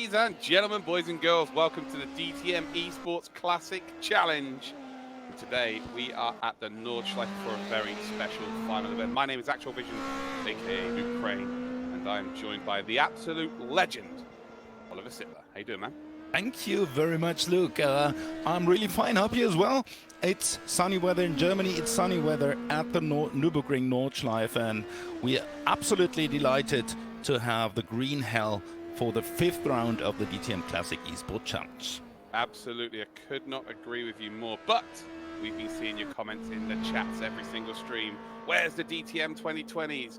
Ladies and gentlemen, boys and girls, welcome to the DTM Esports Classic Challenge. Today we are at the Nordschleife for a very special final event. My name is Actual Vision, aka Luke Crane, and I am joined by the absolute legend, Oliver Sittler. How you doing, man? Thank you very much, Luke. I'm really fine. Hope you as well. It's sunny weather in Germany. It's sunny weather at the Nürburgring Nordschleife, and we are absolutely delighted to have the green hell for the 5th round of the DTM Classic Esports Challenge. Absolutely, I could not agree with you more, but we've been seeing your comments in the chats every single stream. Where's the DTM 2020s?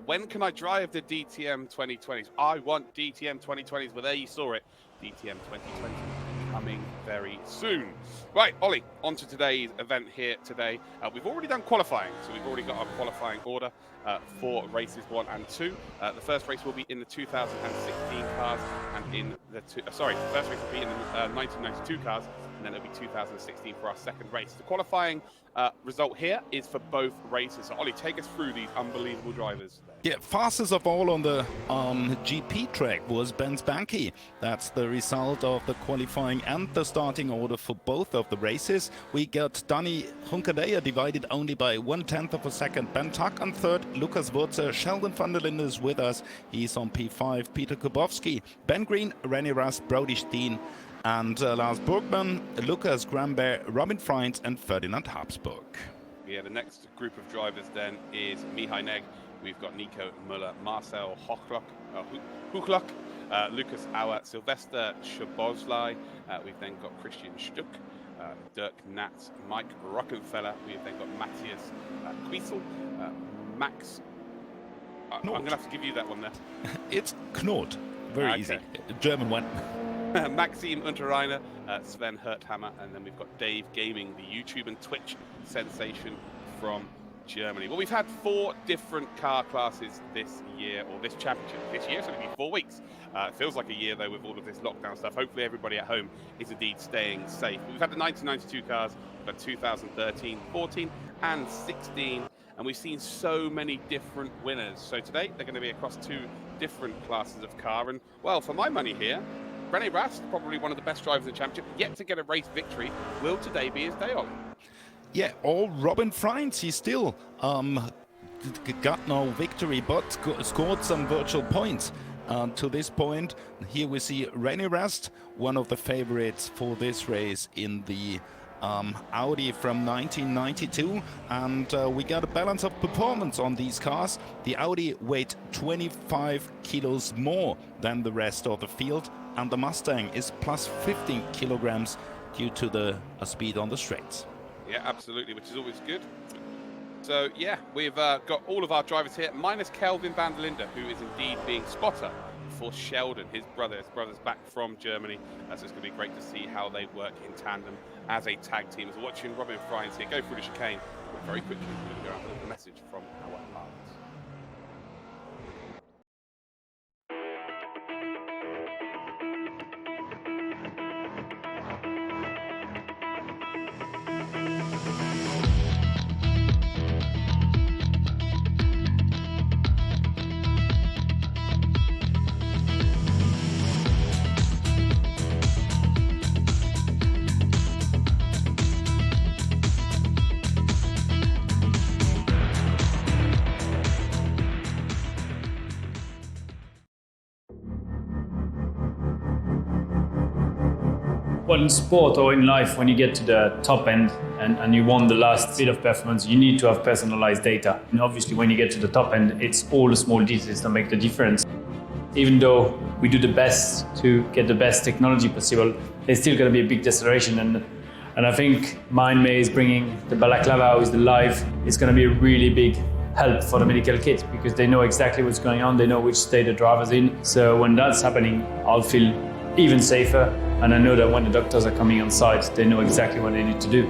When can I drive the DTM 2020s? I want DTM 2020s. Well, there you saw it. DTM 2020 coming very soon. Right, Ollie, on to today's event here today. We've already done qualifying, so we've already got our qualifying order for races 1 and 2. The first race will be in the 2016 cars, and in the the first race will be in the 1992 cars, and then it'll be 2016 for our second race. The qualifying result here is for both races. So, Ollie, take us through these unbelievable drivers. Yeah, fastest of all on the GP track was Ben Spanky. That's the result of the qualifying and the starting order for both of the races. We got Danny Hunkadea divided only by 1/10 of a second. Ben Tuck on third, Lukas Wurzer, Sheldon van der Linde is with us. He's on P5, Peter Kubowski, Ben Green, René Rast, Brody Steen, and Lars Burgman, Lukas Grambert, Robin Freins, and Ferdinand Habsburg. Yeah, the next group of drivers then is Mihai Neg. We've got Nico Muller, Marcel Huchlock, Lucas Auer, Sylvester Shabozlai. We've then got Christian Stuck, Dirk Natz, Mike Rockenfeller. We've then got Matthias Quiesel, Max. I'm going to have to give you that one there. It's Knot. Very easy. German one. Maxime Unterreiner, Sven Herthammer, and then we've got Dave Gaming, the YouTube and Twitch sensation from Germany. Well, we've had 4 different car classes this year, or this championship. This year, it's only been 4 weeks. It feels like a year, though, with all of this lockdown stuff. Hopefully everybody at home is indeed staying safe. But we've had the 1992 cars, we've had 2013, 14, and 16, and we've seen so many different winners. So today, they're going to be across 2 different classes of car, and, well, for my money here, René Rast, probably one of the best drivers in the championship, yet to get a race victory. Will today be his day, Ollie? Yeah, all Robin Freins, he still got no victory, but scored some virtual points. To this point, here we see René Rast, one of the favorites for this race in the Audi from 1992, and we got a balance of performance on these cars. The Audi weighed 25 kilos more than the rest of the field, and the Mustang is plus 15 kilograms due to the speed on the straights. Yeah, absolutely, which is always good. So, yeah, we've got all of our drivers here, minus Kelvin van der Linde, who is indeed being spotter for Sheldon, his brother. His brother's back from Germany, so it's going to be great to see how they work in tandem as a tag team. As we're watching Robin Freins here go through the chicane, but very quickly we're going to go out with a message from our partners. Well, in sport or in life, when you get to the top end and you want the last bit of performance, you need to have personalized data. And obviously, when you get to the top end, it's all the small details that make the difference. Even though we do the best to get the best technology possible, there's still going to be a big deceleration. And I think MindMay is bringing the balaclava with the live. It's going to be a really big help for the medical kit because they know exactly what's going on. They know which state the driver's in. So when that's happening, I'll feel even safer. And I know that when the doctors are coming on site, they know exactly what they need to do.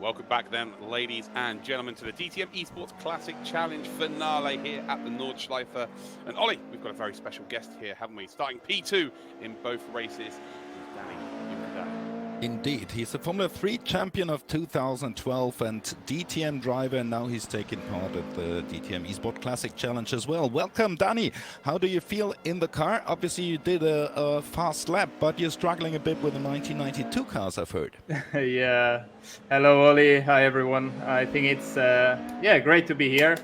Welcome back then, ladies and gentlemen, to the DTM Esports Classic Challenge finale here at the Nordschleife. And Ollie, we've got a very special guest here, haven't we? Starting P2 in both races, Danny. Indeed, he's the Formula 3 champion of 2012 and DTM driver. Now he's taking part at the DTM Esports Classic Challenge as well. Welcome, Danny. How do you feel in the car? Obviously, you did a fast lap, but you're struggling a bit with the 1992 cars, I've heard. Yeah. Hello, Ollie. Hi, everyone. I think it's great to be here.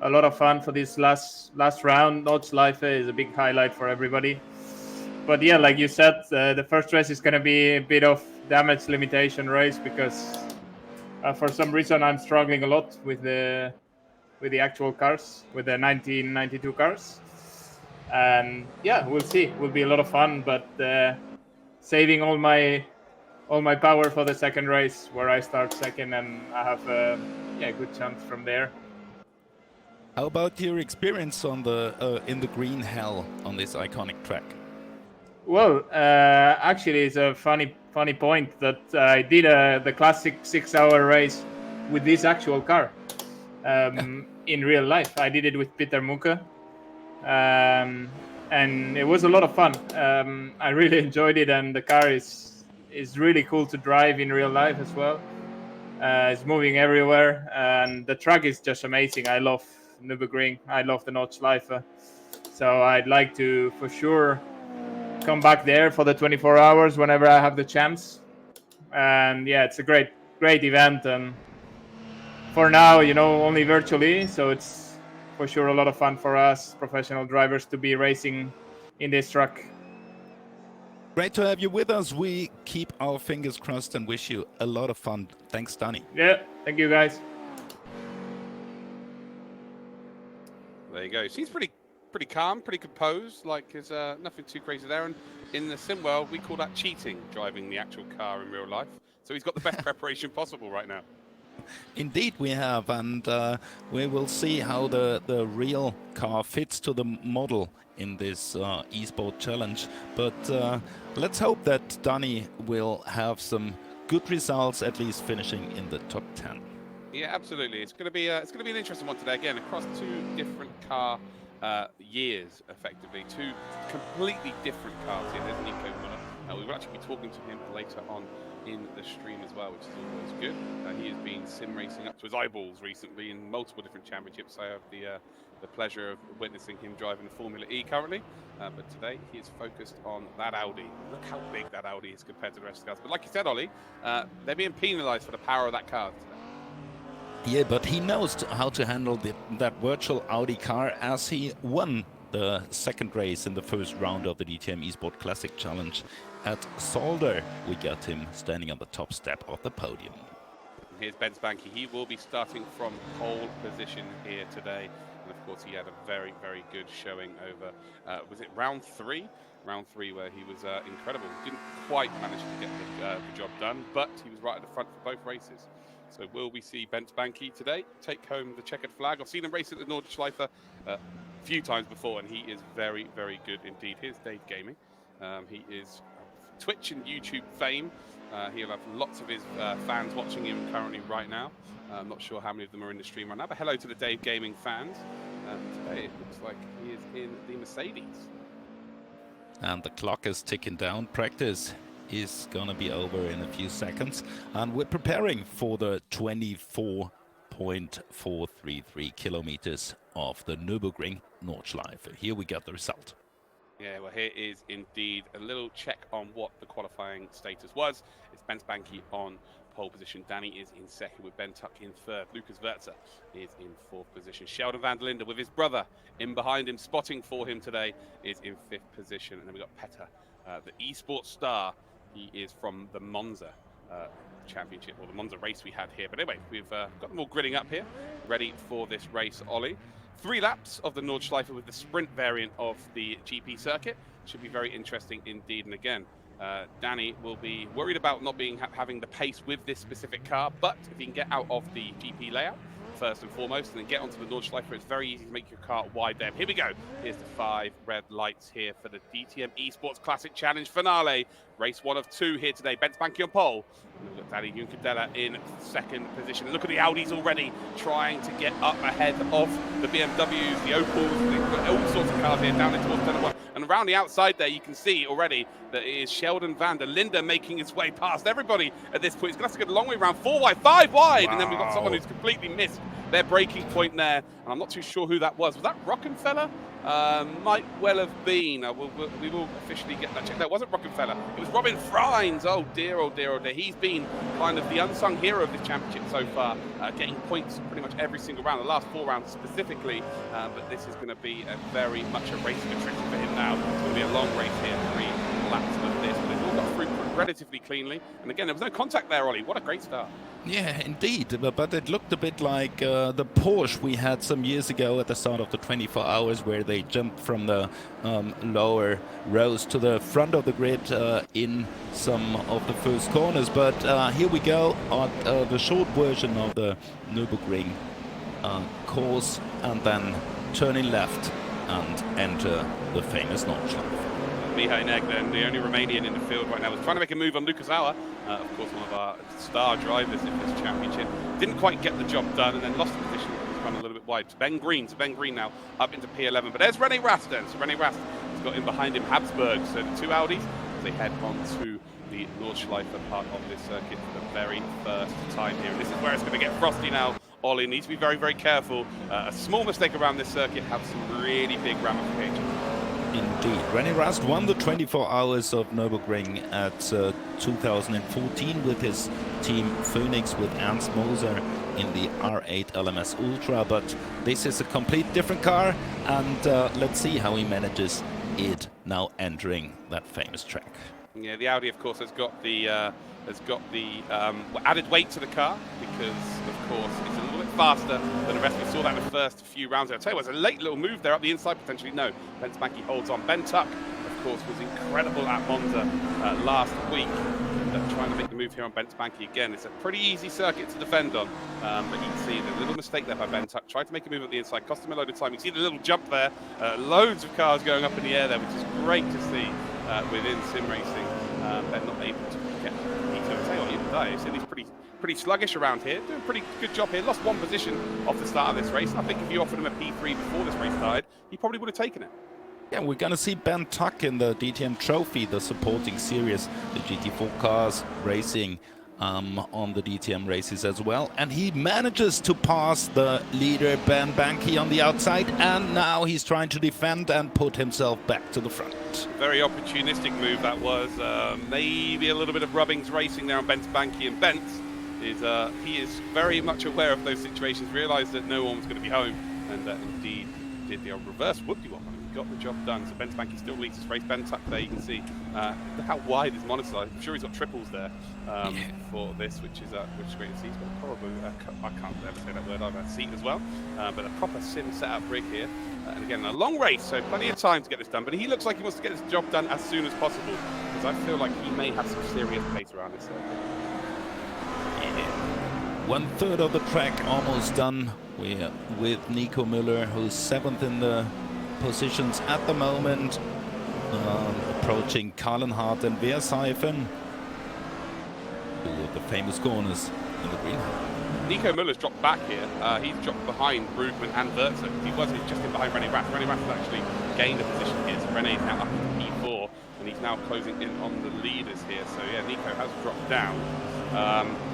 A lot of fun for this last round. Nordschleife is a big highlight for everybody. But yeah, like you said, the first race is going to be a bit of damage limitation race because for some reason I'm struggling a lot with the actual cars, with the 1992 cars. And yeah, we'll see. It will be a lot of fun, but saving all my power for the second race where I start second and I have a good chance from there. How about your experience on the in the green hell on this iconic track? Well, actually, it's a funny point that I did the classic 6-hour race with this actual car in real life. I did it with Peter Mucke, and it was a lot of fun. I really enjoyed it, and the car is really cool to drive in real life as well. It's moving everywhere, and the track is just amazing. I love Nürburgring. I love the Nordschleife. So I'd like to, for sure, come back there for the 24 hours whenever I have the chance. And yeah, it's a great event. And for now, only virtually. So it's for sure a lot of fun for us professional drivers to be racing in this track. Great to have you with us. We keep our fingers crossed and wish you a lot of fun. Thanks, Danny. Yeah, thank you, guys. There you go. Seems pretty calm, pretty composed, like there's nothing too crazy there. And in the sim world, we call that cheating, driving the actual car in real life. So he's got the best preparation possible right now. Indeed we have, and we will see how the real car fits to the model in this eSport challenge. But let's hope that Danny will have some good results, at least finishing in the top 10. Yeah, absolutely. It's going to be an interesting one today. Again, across two different car years, effectively. Two completely different cars here. There's Nico Muller. We will actually be talking to him later on in the stream as well, which is always good. He has been sim racing up to his eyeballs recently in multiple different championships. I have the pleasure of witnessing him driving the Formula E currently. But today he is focused on that Audi. Look how big that Audi is compared to the rest of the cars. But like you said, Ollie, they're being penalised for the power of that car today. Yeah, but he knows how to handle that virtual Audi car, as he won the second race in the first round of the DTM Esports Classic Challenge at Zolder. We got him standing on the top step of the podium. Here's Ben Spanky. He will be starting from pole position here today. And of course, he had a very, very good showing over, was it round three? Round three, where he was incredible. Didn't quite manage to get the job done, but he was right at the front for both races. So will we see Bent Spanky today take home the checkered flag? I've seen him race at the Nordschleife a few times before, and he is very, very good indeed. Here's Dave Gaming. He is Twitch and YouTube fame. He'll have lots of his fans watching him currently right now. I'm not sure how many of them are in the stream right now, but hello to the Dave Gaming fans. Today it looks like he is in the Mercedes. And the clock is ticking down. Practice is gonna be over in a few seconds, and we're preparing for the 24.433 kilometers of the Nürburgring Nordschleife. Here we got the result. Yeah, well, here is indeed a little check on what the qualifying status was. It's Ben Spanky on pole position. Danny is in second with Ben Tuck in third. Lucas Wertzer is in fourth position. Sheldon van der Linde with his brother in behind him, spotting for him today, is in fifth position. And then we've got Petter, the esports star. He is from the Monza championship, or the Monza race we had here. But anyway, we've got them all grilling up here, ready for this race, Ollie. 3 laps of the Nordschleife with the sprint variant of the GP circuit. Should be very interesting indeed. And again, Danny will be worried about not having the pace with this specific car, but if he can get out of the GP layout, first and foremost, and then get onto the Nordschleife. It's very easy to make your car wide there. Here we go. Here's the 5 red lights here for the DTM Esports Classic Challenge finale. Race 1 of 2 here today. Ben Spanky on pole. And we've got Danny Juncadella in second position. Look at the Audis already trying to get up ahead of the BMWs, the Opels. They've got all sorts of cars here down into turn 1. And around the outside there, you can see already that it is Sheldon van der Linde making his way past everybody at this point. He's going to have to go a long way around, 4 wide, 5 wide. Wow. And then we've got someone who's completely missed their braking point there. And I'm not too sure who that was. Was that Rockenfeller? Might well have been. We will officially get that checked. That wasn't Rockenfeller. It was Robin Freins. Oh dear, oh dear, oh dear. He's been kind of the unsung hero of this championship so far, getting points pretty much every single round, the last 4 rounds specifically. But this is going to be very much a race of attrition for him now. It's going to be a long race here, 3 laps of this. But they've all got through relatively cleanly. And again, there was no contact there, Ollie. What a great start. Yeah, indeed. But it looked a bit like the Porsche we had some years ago at the start of the 24 hours, where they jumped from the lower rows to the front of the grid in some of the first corners. But here we go on the short version of the Nürburgring course, and then turning left and enter the famous Nordschleife. Mihai Neg, then the only Romanian in the field right now, was trying to make a move on Lucas Auer, of course one of our star drivers in this championship. Didn't quite get the job done, and then lost the position, run a little bit wide. Ben Green now up into P11, but there's René Rast then. So René Rast has got in behind him Habsburg, so the 2 Audis as they head on to the Nordschleife part of this circuit for the very first time here. And this is where it's going to get frosty now. Ollie needs to be very, very careful. A small mistake around this circuit has some really big ramifications. Indeed. René Rast won the 24 hours of Nürburgring at 2014 with his team Phoenix with Ernst Moser in the R8 LMS Ultra, but this is a complete different car, and let's see how he manages it now entering that famous track. Yeah, the Audi, of course, has got the added weight to the car because, of course, it's a little bit faster than the rest. We saw that in the first few rounds. I'll tell you, it was a late little move there up the inside, potentially. No, Ben Spanky holds on. Ben Tuck, of course, was incredible at Monza last week. Trying to make the move here on Ben Spanky again. It's a pretty easy circuit to defend on, but you can see the little mistake there by Ben Tuck. Tried to make a move at the inside, cost him a load of time. You see the little jump there. Loads of cars going up in the air there, which is great to see within sim racing. They're not able to get Nito. I'll tell you what, even though so he's pretty sluggish around here, doing a pretty good job here. Lost 1 position off the start of this race. I think if you offered him a P3 before this race started, he probably would have taken it. Yeah, we're going to see Ben Tuck in the DTM Trophy, the supporting series, the GT4 cars racing on the DTM races as well. And he manages to pass the leader, Ben Banky, on the outside. And now he's trying to defend and put himself back to the front. Very opportunistic move that was. Maybe a little bit of rubbings racing there on Ben Banky. And Ben he is very much aware of those situations, realised that no one was going to be home. And indeed did the reverse whoop-de-wop. Got the job done. So Ben Spanky still leads this race. Ben Tuck there, you can see how wide his monitor. I'm sure he's got triples there for this, which is great to see. He's got probably I can't ever say that word. I've had seat as well, but a proper sim setup rig here. And again, a long race, so plenty of time to get this done. But he looks like he wants to get this job done as soon as possible, because I feel like he may have some serious pace around this circuit. Yeah. 1/3 of the track almost done. We're with Nico Müller, who's 7th in the positions at the moment, approaching Kahlenhardt and Weerseifen, the famous corners in the green. Nico Müller's dropped back here. He's dropped behind Brugman and Wurzer. He wasn't just in behind René Rast. René Rast has actually gained a position here, so René's now up to P4, and he's now closing in on the leaders here. So yeah, Nico has dropped down,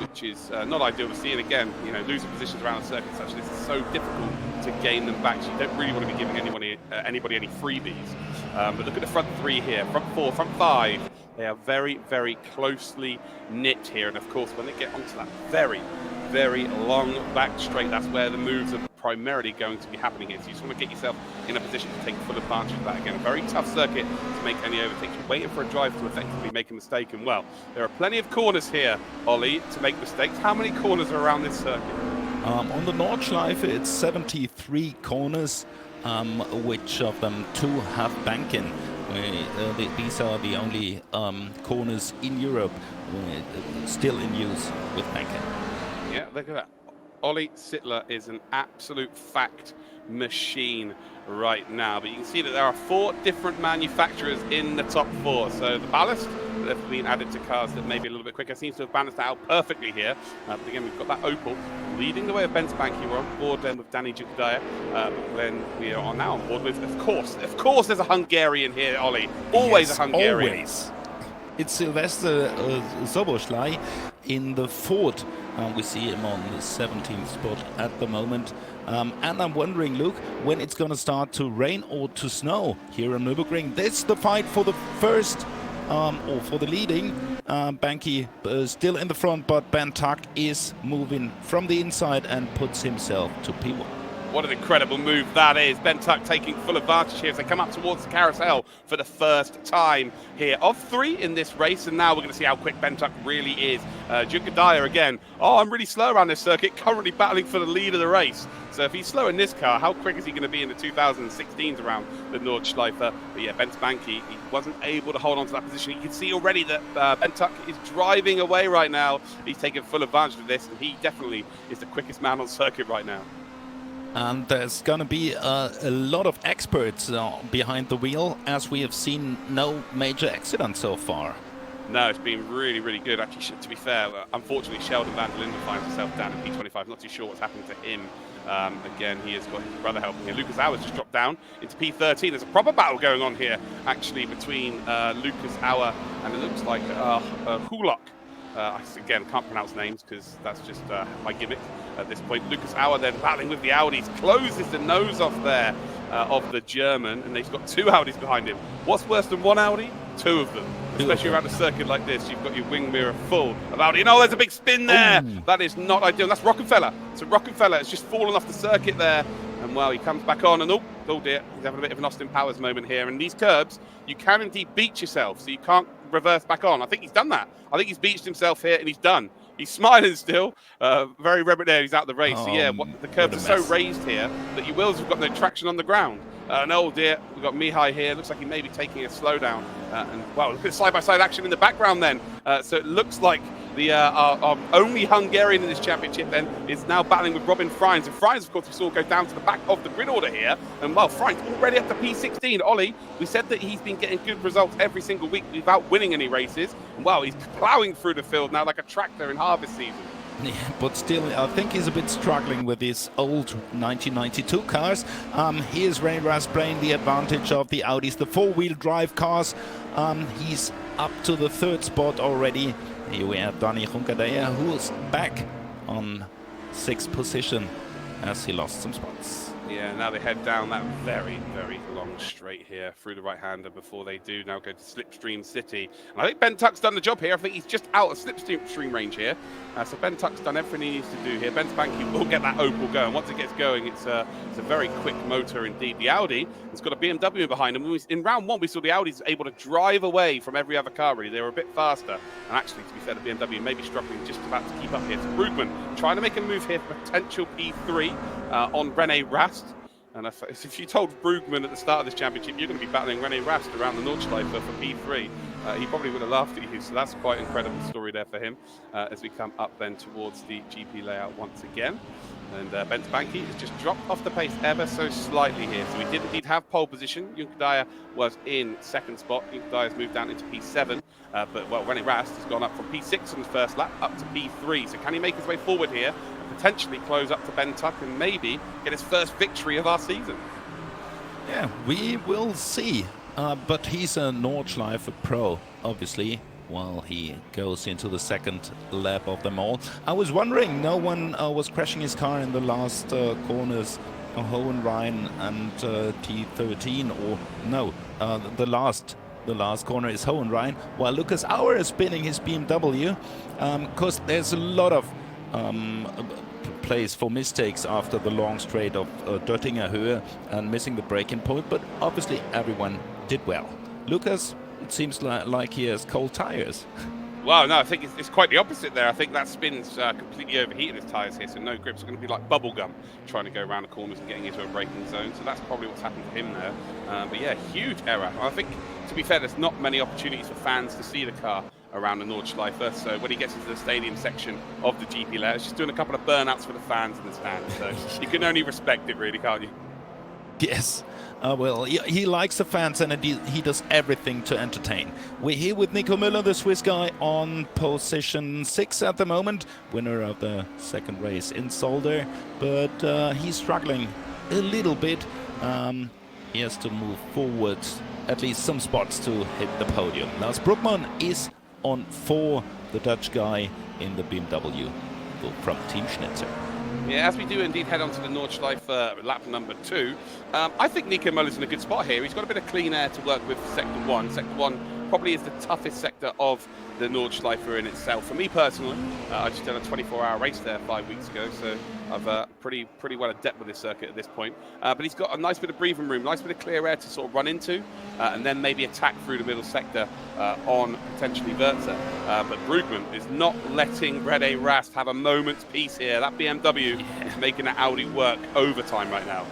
which is not ideal to see. And again, you know, losing positions around a circuit such as this is so difficult to gain them back. So you don't really want to be giving anybody any freebies. But look at the front 3 here, front 4, front 5. They are very, very closely knit here. And of course, when they get onto that very, very long back straight, that's where the moves are primarily going to be happening here. So you just want to get yourself in a position to take full advantage of that. Again, a very tough circuit to make any overtakes. You're waiting for a driver to effectively make a mistake. And well, there are plenty of corners here, Ollie, to make mistakes. How many corners are around this circuit? On the Nordschleife, it's 73 corners, which of them 2 have banking. These are the only corners in Europe still in use with banking. Yeah, look at that. Ollie Sittler is an absolute fact machine right now. But you can see that there are 4 different manufacturers in the top 4. So the ballast that have been added to cars that may be a little bit quicker seems to have balanced out perfectly here. But again, we've got that Opel leading the way of Ben Spanky. We're on board then with Danny Jukadaya. Then we are now on board with, of course, there's a Hungarian here, Ollie. Always Yes, a Hungarian. Always. It's Sylvester Soboslai in the Ford. We see him on the 17th spot at the moment. And I'm wondering, Luke, when it's going to start to rain or to snow here in Nürburgring. This is the fight for the first, or for the leading. Banky still in the front, but Ben Tuck is moving from the inside and puts himself to P1. What an incredible move that is. Ben Tuck taking full advantage here as they come up towards the carousel for the first time here of 3 in this race. And now we're going to see how quick Ben Tuck really is. Jukadaya again. Oh, I'm really slow around this circuit, currently battling for the lead of the race. So if he's slow in this car, how quick is he going to be in the 2016s around the Nordschleife? But yeah, Ben Spanky, he wasn't able to hold on to that position. You can see already that Ben Tuck is driving away right now. He's taking full advantage of this, and he definitely is the quickest man on circuit right now. And there's going to be a lot of experts behind the wheel, as we have seen no major accidents so far. No, it's been really, really good. Actually, to be fair, unfortunately, Sheldon van der Linden finds himself down in P25. Not too sure what's happened to him. Again, he has got his brother helping here. Lucas Auer's just dropped down into P13. There's a proper battle going on here, actually, between Lucas Auer and it looks like Hulok. Again, can't pronounce names because that's just my gimmick at this point. Lucas Auer then battling with the Audis, closes the nose off there of the German, and he's got 2 Audis behind him. What's worse than 1 Audi? 2 of them. Especially around a circuit like this, you've got your wing mirror full of Audi. No, there's a big spin there. Ooh. That is not ideal. That's Rockefeller. So Rockefeller has just fallen off the circuit there. And well, he comes back on and oh dear, he's having a bit of an Austin Powers moment here. And these curbs, you can indeed beach yourself, so you can't reverse back on. I think he's done that. I think he's beached himself here and he's done. He's smiling still. Very rebel there. He's out of the race. So yeah, the curbs are so raised here that your wheels have got no traction on the ground. And oh dear, we've got Mihai here. Looks like he may be taking a slowdown. And well, look at side-by-side action in the background then. So it looks like the our only Hungarian in this championship then is now battling with Robin Freins. And Freins, of course, we saw go down to the back of the grid order here. And well, Freins already up to P16. Ollie, we said that he's been getting good results every single week without winning any races. And well, he's plowing through the field now like a tractor in harvest season. Yeah, but still, I think he's a bit struggling with his old 1992 cars. Here's Ray Ras playing the advantage of the Audis, the 4-wheel drive cars. He's up to the 3rd spot already. Here we have Danny Jukadaya, who's back on 6th position as he lost some spots. Yeah, now they head down that very, very long straight here through the right-hander before they do now go to Slipstream City. And I think Ben Tuck's done the job here. I think he's just out of Slipstream range here. So Ben Tuck's done everything he needs to do here. Ben Spanky will get that Opel going. Once it gets going, it's a very quick motor indeed. The Audi has got a BMW behind them. In round 1, we saw the Audis able to drive away from every other car, really. They were a bit faster. And actually, to be fair, the BMW may be struggling just about to keep up here. It's Brugman trying to make a move here for potential P3 on René Rast. And if you told Brugman at the start of this championship you're going to be battling René Rast around the Nordschleife for P3, he probably would have laughed at you. So that's quite an incredible story there for him as we come up then towards the GP layout once again. And Ben Spanky has just dropped off the pace ever so slightly here. So we did indeed have pole position. Jukadaya was in 2nd spot. Jukadaya has moved down into P7. But well, René Rast has gone up from P6 on his first lap up to P3. So can he make his way forward here? Potentially close up to Ben Tuck and maybe get his first victory of our season. Yeah, we will see. But he's a Nordschleife pro, obviously, while he goes into the 2nd lap of them all. I was wondering, no one was crashing his car in the last corners, Hohenrhein and T13, or no, the last corner is Hohenrhein, while Lucas Auer is spinning his BMW, because there's a lot of place for mistakes after the long straight of Döttinger Höhe and missing the braking point, but obviously everyone did well. Lucas, it seems like he has cold tires. Well, no, I think it's quite the opposite there. I think that spin's completely overheated his tyres here, so no grips are going to be like bubble gum trying to go around the corners and getting into a braking zone. So that's probably what's happened to him there. But yeah, huge error. I think, to be fair, there's not many opportunities for fans to see the car around the Nordschleife. So when he gets into the stadium section of the GP layer, it's just doing a couple of burnouts for the fans in the stands. So you can only respect it, really, can't you? Yes. Well, he likes the fans, and he does everything to entertain. We're here with Nico Müller, the Swiss guy, on position 6 at the moment, winner of the second race in Solder, but he's struggling a little bit. He has to move forward at least some spots to hit the podium. Lars Bruckmann is on 4, the Dutch guy in the BMW from Team Schnitzer. Yeah, as we do indeed head on to the Nordschleife lap number 2, I think Nico Müller's in a good spot here. He's got a bit of clean air to work with for Sector 1. Sector 1 probably is the toughest sector of the Nordschleife in itself. For me personally, I just did a 24-hour race there 5 weeks ago, so I've pretty well adept with this circuit at this point. But he's got a nice bit of breathing room, nice bit of clear air to sort of run into, and then maybe attack through the middle sector on potentially Wurzer. But Brugman is not letting René Rast have a moment's peace here. That BMW is making that Audi work overtime right now.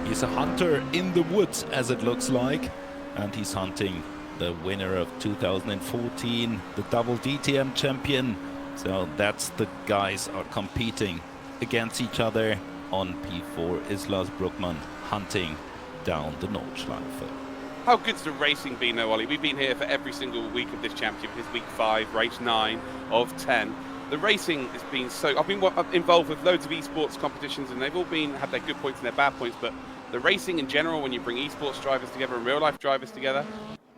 He's a hunter in the woods, as it looks like, and he's hunting the winner of 2014, the double DTM champion. So that's the guys are competing against each other. On P4 is Lars Bruckmann hunting down the Nordschleife. How good's the racing been, though, Ollie? We've been here for every single week of this championship. This week 5, race 9 of 10. The racing has been so... I've been involved with loads of esports competitions, and they've all had their good points and their bad points, but the racing in general, when you bring esports drivers together and real-life drivers together,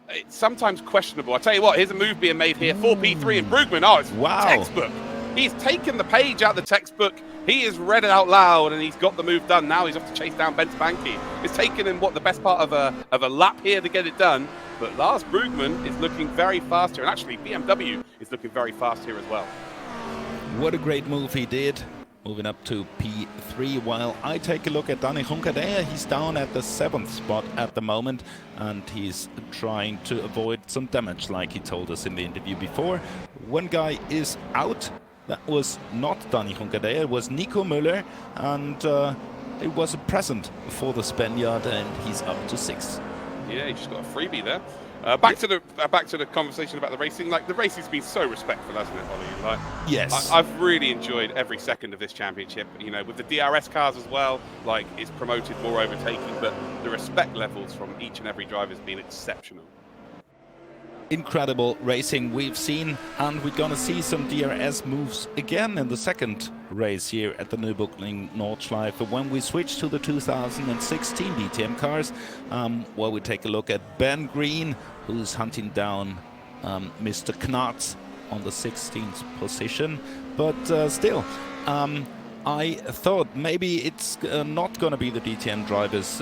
it's sometimes questionable. I tell you what, here's a move being made here. 4P3 and Brugmann. Oh, it's textbook. He's taken the page out of the textbook. He has read it out loud, and he's got the move done. Now he's off to chase down Bent Banky. It's taken him, the best part of a lap here to get it done. But Lars Brugmann is looking very fast here. And actually, BMW is looking very fast here as well. What a great move he did. Moving up to P3, while I take a look at Dani Juncadella. He's down at the 7th spot at the moment, and he's trying to avoid some damage, like he told us in the interview before. One guy is out. That was not Dani Juncadella, it was Nico Müller, and it was a present for the Spaniard, and he's up to 6th. Yeah, he just got a freebie there. Back to the conversation about the racing. Like, the racing's been so respectful, hasn't it, Ollie? Like, yes, I've really enjoyed every second of this championship. You know, with the DRS cars as well. Like, it's promoted more overtaking, but the respect levels from each and every driver has been exceptional. Incredible racing we've seen, and we're gonna see some DRS moves again in the second race here at the Nürburgring Nordschleife when we switch to the 2016 DTM cars. Well, we take a look at Ben Green, who's hunting down Mr. Knartz on the 16th position, but still I thought maybe it's not going to be the DTM drivers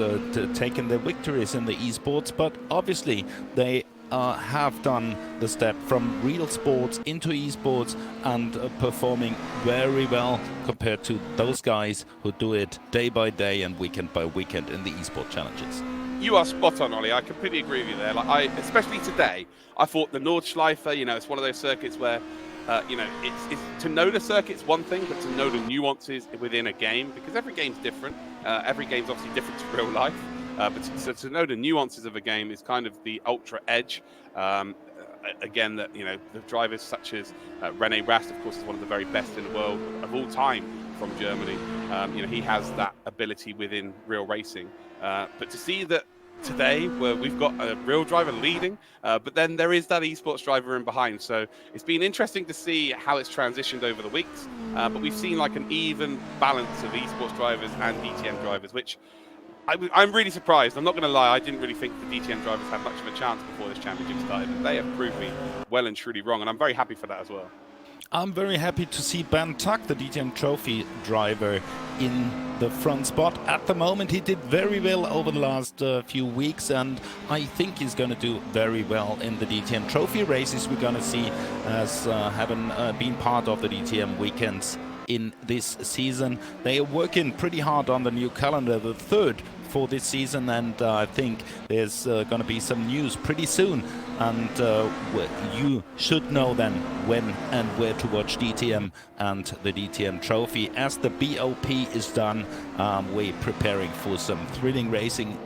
taking the victories in the esports, but obviously they have done the step from real sports into esports and performing very well compared to those guys who do it day by day and weekend by weekend in the esport challenges. You are spot on, Ollie. I completely agree with you there. Like, especially today, I thought the Nordschleife, you know, it's one of those circuits where, you know, it's to know the circuit's one thing, but to know the nuances within a game, because every game's different. Every game's obviously different to real life. But to know the nuances of a game is kind of the ultra edge. Again, that, you know, the drivers such as René Rast, of course, is one of the very best in the world of all time from Germany. You know, he has that ability within real racing. But to see that today, where we've got a real driver leading, but then there is that esports driver in behind. So it's been interesting to see how it's transitioned over the weeks. But we've seen like an even balance of esports drivers and DTM drivers, which I'm really surprised. I'm not going to lie. I didn't really think the DTM drivers had much of a chance before this championship started. But they have proved me well and truly wrong, and I'm very happy for that as well. I'm very happy to see Ben Tuck, the DTM Trophy driver, in the front spot. At the moment, he did very well over the last few weeks, and I think he's going to do very well in the DTM Trophy races we're going to see as having been part of the DTM weekends in this season. They are working pretty hard on the new calendar, the 3rd for this season, and I think there's going to be some news pretty soon, and you should know then when and where to watch DTM and the DTM Trophy. As the BOP is done, we're preparing for some thrilling racing,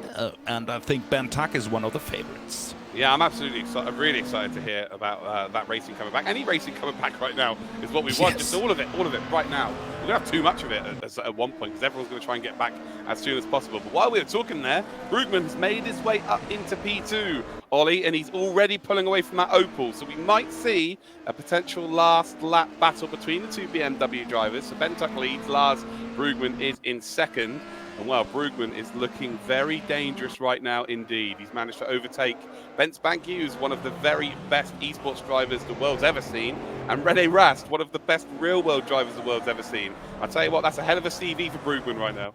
and I think Ben Tuck is one of the favorites. Yeah, I'm absolutely excited. I'm really excited to hear about that racing coming back. Any racing coming back right now is what we want. Just all of it right now. We're going to have too much of it at one point because everyone's going to try and get back as soon as possible. But while we were talking there, Brugman's made his way up into P2, Ollie, and he's already pulling away from that Opel. So we might see a potential last lap battle between the two BMW drivers. So Bentuck leads, Lars Brugman is in second. And well, Brugman is looking very dangerous right now indeed. He's managed to overtake Bence Banki, who's one of the very best esports drivers the world's ever seen, and Rene Rast, one of the best real-world drivers the world's ever seen. I tell you what, that's a hell of a CV for Brugman right now.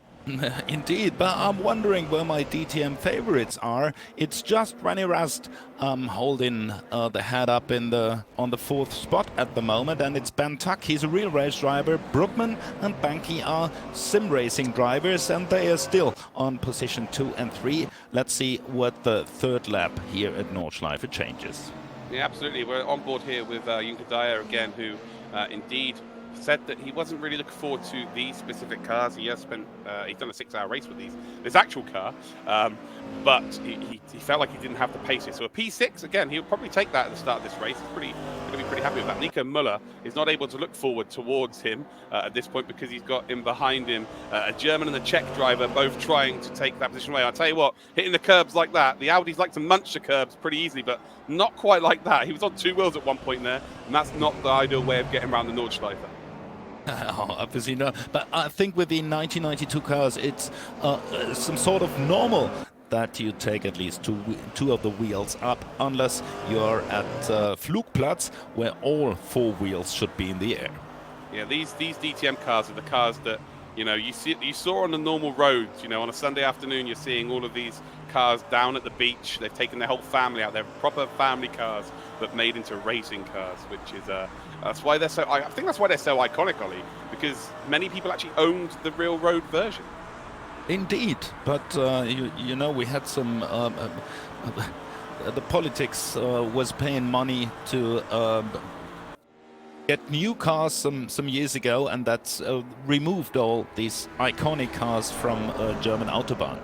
Indeed, but I'm wondering where my DTM favorites are. It's just Rene Rast holding the head up on the fourth spot at the moment, and it's Ben Tuck. He's a real race driver. Brugman and Banki are sim racing drivers, and they are still on position 2 and 3. Let's see what the third lap here at Nordschleife changes. Yeah, absolutely. We're on board here with Junker Dyer again, who indeed said that he wasn't really looking forward to these specific cars. He has spent, he's done a 6-hour race with this actual car, but he felt like he didn't have the pace here. So a P6, again, he'll probably take that at the start of this race. He's going to be pretty happy with that. Nico Müller is not able to look forward towards him at this point because he's got in behind him a German and a Czech driver, both trying to take that position away. I'll tell you what, hitting the curbs like that, the Audis like to munch the curbs pretty easily, but not quite like that. He was on 2 wheels at one point there, and that's not the ideal way of getting around the Nordschleife. Obviously not, but I think with the 1992 cars, it's some sort of normal that you take at least two of the wheels up, unless you're at Flugplatz, where all 4 wheels should be in the air. Yeah, these DTM cars are the cars that you saw on the normal roads. On a Sunday afternoon, you're seeing all of these cars down at the beach. They've taken their whole family out. They're proper family cars, but made into racing cars, which is that's why they're so. I think that's why they're so iconic, Ollie, because many people actually owned the real road version. Indeed, but we had some. The politics was paying money to get new cars some years ago, and that's removed all these iconic cars from German Autobahn.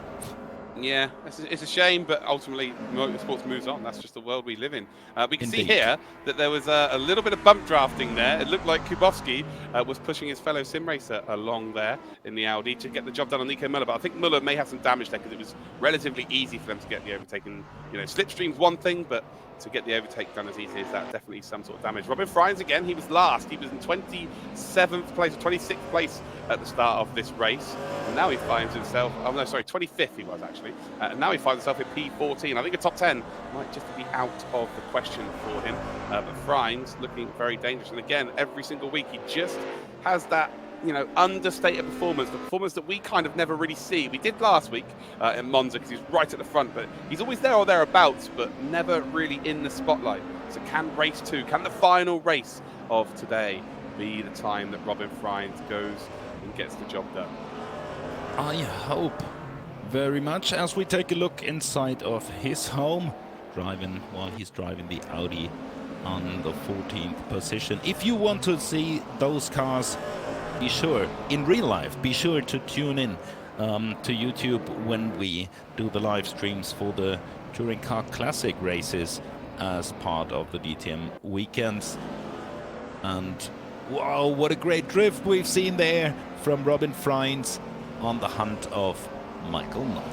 Yeah, it's a shame, but ultimately motorsports moves on. That's just the world we live in. We can see here that there was a little bit of bump drafting there. It looked like Kubowski was pushing his fellow sim racer along there in the Audi to get the job done on Nico Müller, but I think Müller may have some damage there because it was relatively easy for them to get the overtake. And, slipstream's one thing, but to get the overtake done as easy as that, definitely some sort of damage. Robin Freins, again, he was last. He was in 27th place or 26th place at the start of this race. And now he finds himself, 25th he was actually. And now he finds himself in P14. I think a top 10 might just be out of the question for him. But Freins looking very dangerous. And again, every single week he just has that understated performance, the performance that we kind of never really see. We did last week in Monza because he was right at the front, but he's always there or thereabouts, but never really in the spotlight. So can race 2, can the final race of today be the time that Robin Freins goes and gets the job done? I hope very much, as we take a look inside of his home, while he's driving the Audi on the 14th position. If you want to see those cars, be sure, in real life, be sure to tune in to YouTube when we do the live streams for the Touring Car Classic races as part of the DTM weekends. And wow, what a great drift we've seen there from Robin Freins on the hunt of Michael Knott.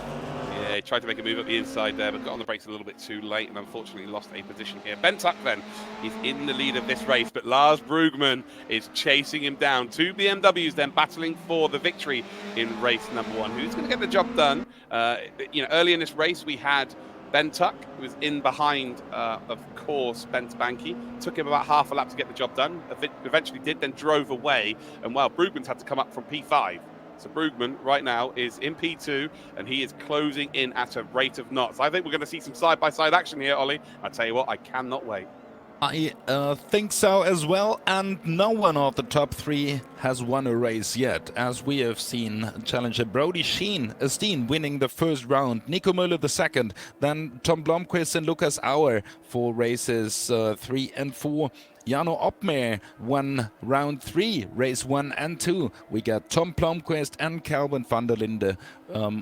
Yeah, he tried to make a move up the inside there, but got on the brakes a little bit too late and unfortunately lost a position here. Ben Tuck then, he's in the lead of this race, but Lars Brugman is chasing him down. 2 BMWs then battling for the victory in race number 1. Who's going to get the job done? Early in this race we had Ben Tuck, who was in behind, of course, Bence Banki. Took him about half a lap to get the job done. Eventually did, then drove away. And Brugman's had to come up from P5. So Brugman right now is in P2 and he is closing in at a rate of knots. I think we're going to see some side-by-side action here, Ollie. I tell you what, I cannot wait. I think so as well, and no one of the top 3 has won a race yet, as we have seen challenger Brody Steen winning the first round, Nico Müller the second, then Tom Blomqvist and Lukas Auer for races 3 and 4. Jarno Opmeer won round 3, race 1 and 2. We got Tom Blomqvist and Calvin van der Linde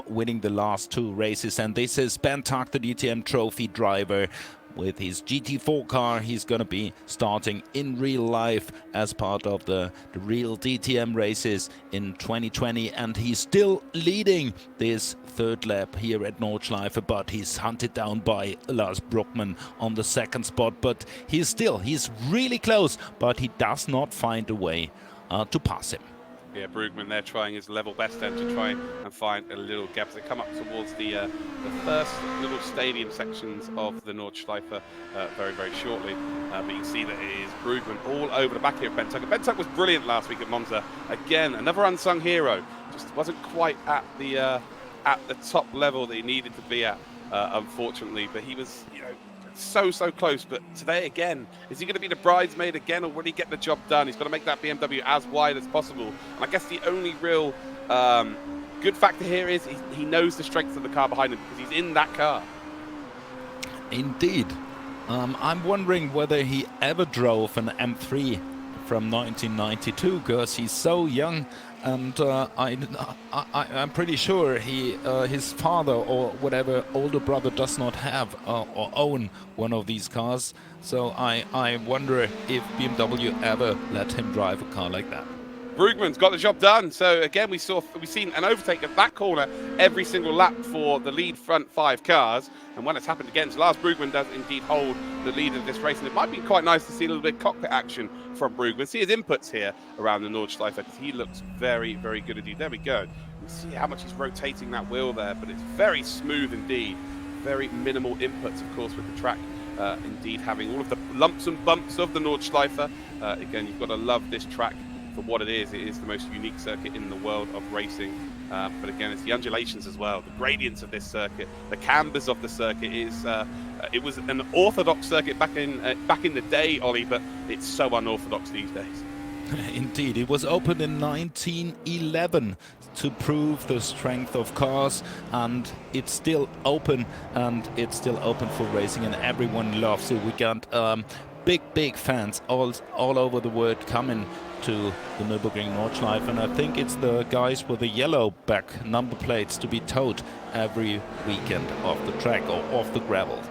winning the last 2 races. And this is Ben Tuck, the DTM Trophy driver. With his GT4 car, he's going to be starting in real life as part of the real DTM races in 2020. And he's still leading this 3rd lap here at Nordschleife, but he's hunted down by Lars Brookman on the 2nd spot. But he's really close, but he does not find a way to pass him. Yeah, Brugman there trying his level best then to try and find a little gap as they come up towards the first little stadium sections of the Nordschleife very, very shortly. But you can see that it is Brugman all over the back here of Ben Tuck. Ben Tuck was brilliant last week at Monza. Again, another unsung hero. Just wasn't quite at the top level that he needed to be at, unfortunately. But he was, you know, so close. But today again, is he going to be the bridesmaid again, or will he get the job done? He's got to make that BMW as wide as possible. And I guess the only real good factor here is he knows the strength of the car behind him because he's in that car. Indeed. I'm wondering whether he ever drove an M3 from 1992, because he's so young. And I'm pretty sure his father or whatever older brother does not have or own one of these cars. So I wonder if BMW ever let him drive a car like that. Brugman's got the job done. So again, we've seen an overtake at that corner every single lap for the lead front 5 cars. And when it's happened again, so Lars Brugman does indeed hold the lead of this race. And it might be quite nice to see a little bit of cockpit action from Brugman. See his inputs here around the Nordschleife, because he looks very, very good indeed. There we go. You see how much he's rotating that wheel there, but it's very smooth indeed. Very minimal inputs, of course, with the track. Indeed, having all of the lumps and bumps of the Nordschleife. Again, you've got to love this track for what it is. It is the most unique circuit in the world of racing. But again, it's the undulations as well, the gradients of this circuit, the cambers of the circuit. It was an orthodox circuit back in the day, Ollie, but it's so unorthodox these days. Indeed, it was opened in 1911 to prove the strength of cars, and it's still open, and it's still open for racing, and everyone loves it. We got big fans all over the world coming to the Nürburgring Nordschleife, and I think it's the guys with the yellow back number plates to be towed every weekend off the track or off the gravel.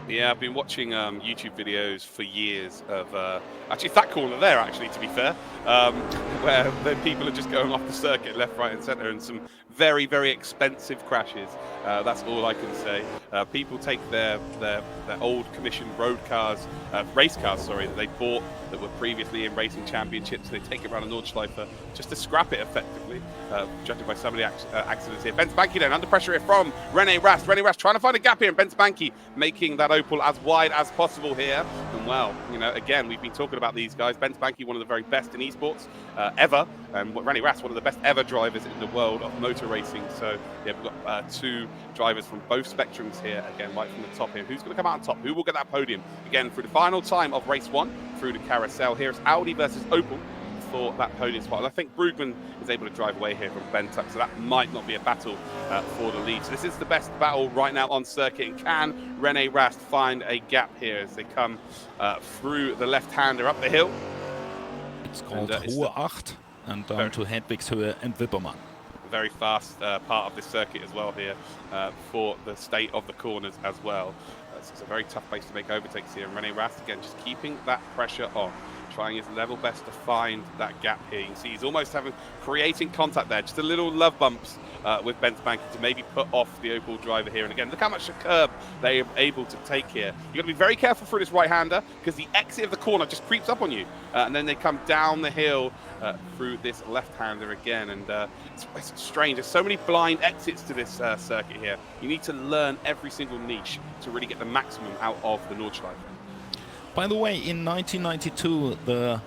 Yeah, I've been watching YouTube videos for years of actually that corner there, actually, to be fair, where the people are just going off the circuit left, right and centre, and some very, very expensive crashes. That's all I can say. People take their old commissioned road cars, race cars, sorry, that they bought that were previously in racing championships. They take it around the Nordschleife just to scrap it effectively, judging by some of the accidents here. Ben Spanky then under pressure here from René Rast. René Rast trying to find a gap here, and Ben Spanky making that Opel as wide as possible here. And well, you know, again, we've been talking about these guys. Ben Spanky, one of the very best in esports ever, and René Rast, one of the best ever drivers in the world of motor racing. So yeah, we've got 2 drivers from both spectrums here, again, right from the top here. Who's going to come out on top? Who will get that podium? Again, through the final time of race 1, through the carousel. Here it's Audi versus Opel for that podium spot. And I think Brugman is able to drive away here from Ben Tuck, so that might not be a battle for the lead. So this is the best battle right now on circuit. And can René Rast find a gap here as they come through the left-hander up the hill? It's called Hohe Acht, and down to Hedwigshöhe and Wippermann. Very fast part of this circuit as well here for the state of the corners as well. So it's a very tough place to make overtakes here. And René Rast, again, just keeping that pressure on, trying his level best to find that gap here. You can see he's almost creating contact there. Just a little love bumps with Ben Spanky to maybe put off the Opel driver here. And again, look how much the curb they are able to take here. You've got to be very careful through this right-hander, because the exit of the corner just creeps up on you. And then they come down the hill through this left-hander again. And it's strange. There's so many blind exits to this circuit here. You need to learn every single niche to really get the maximum out of the Nordschleife. By the way, in 1992, the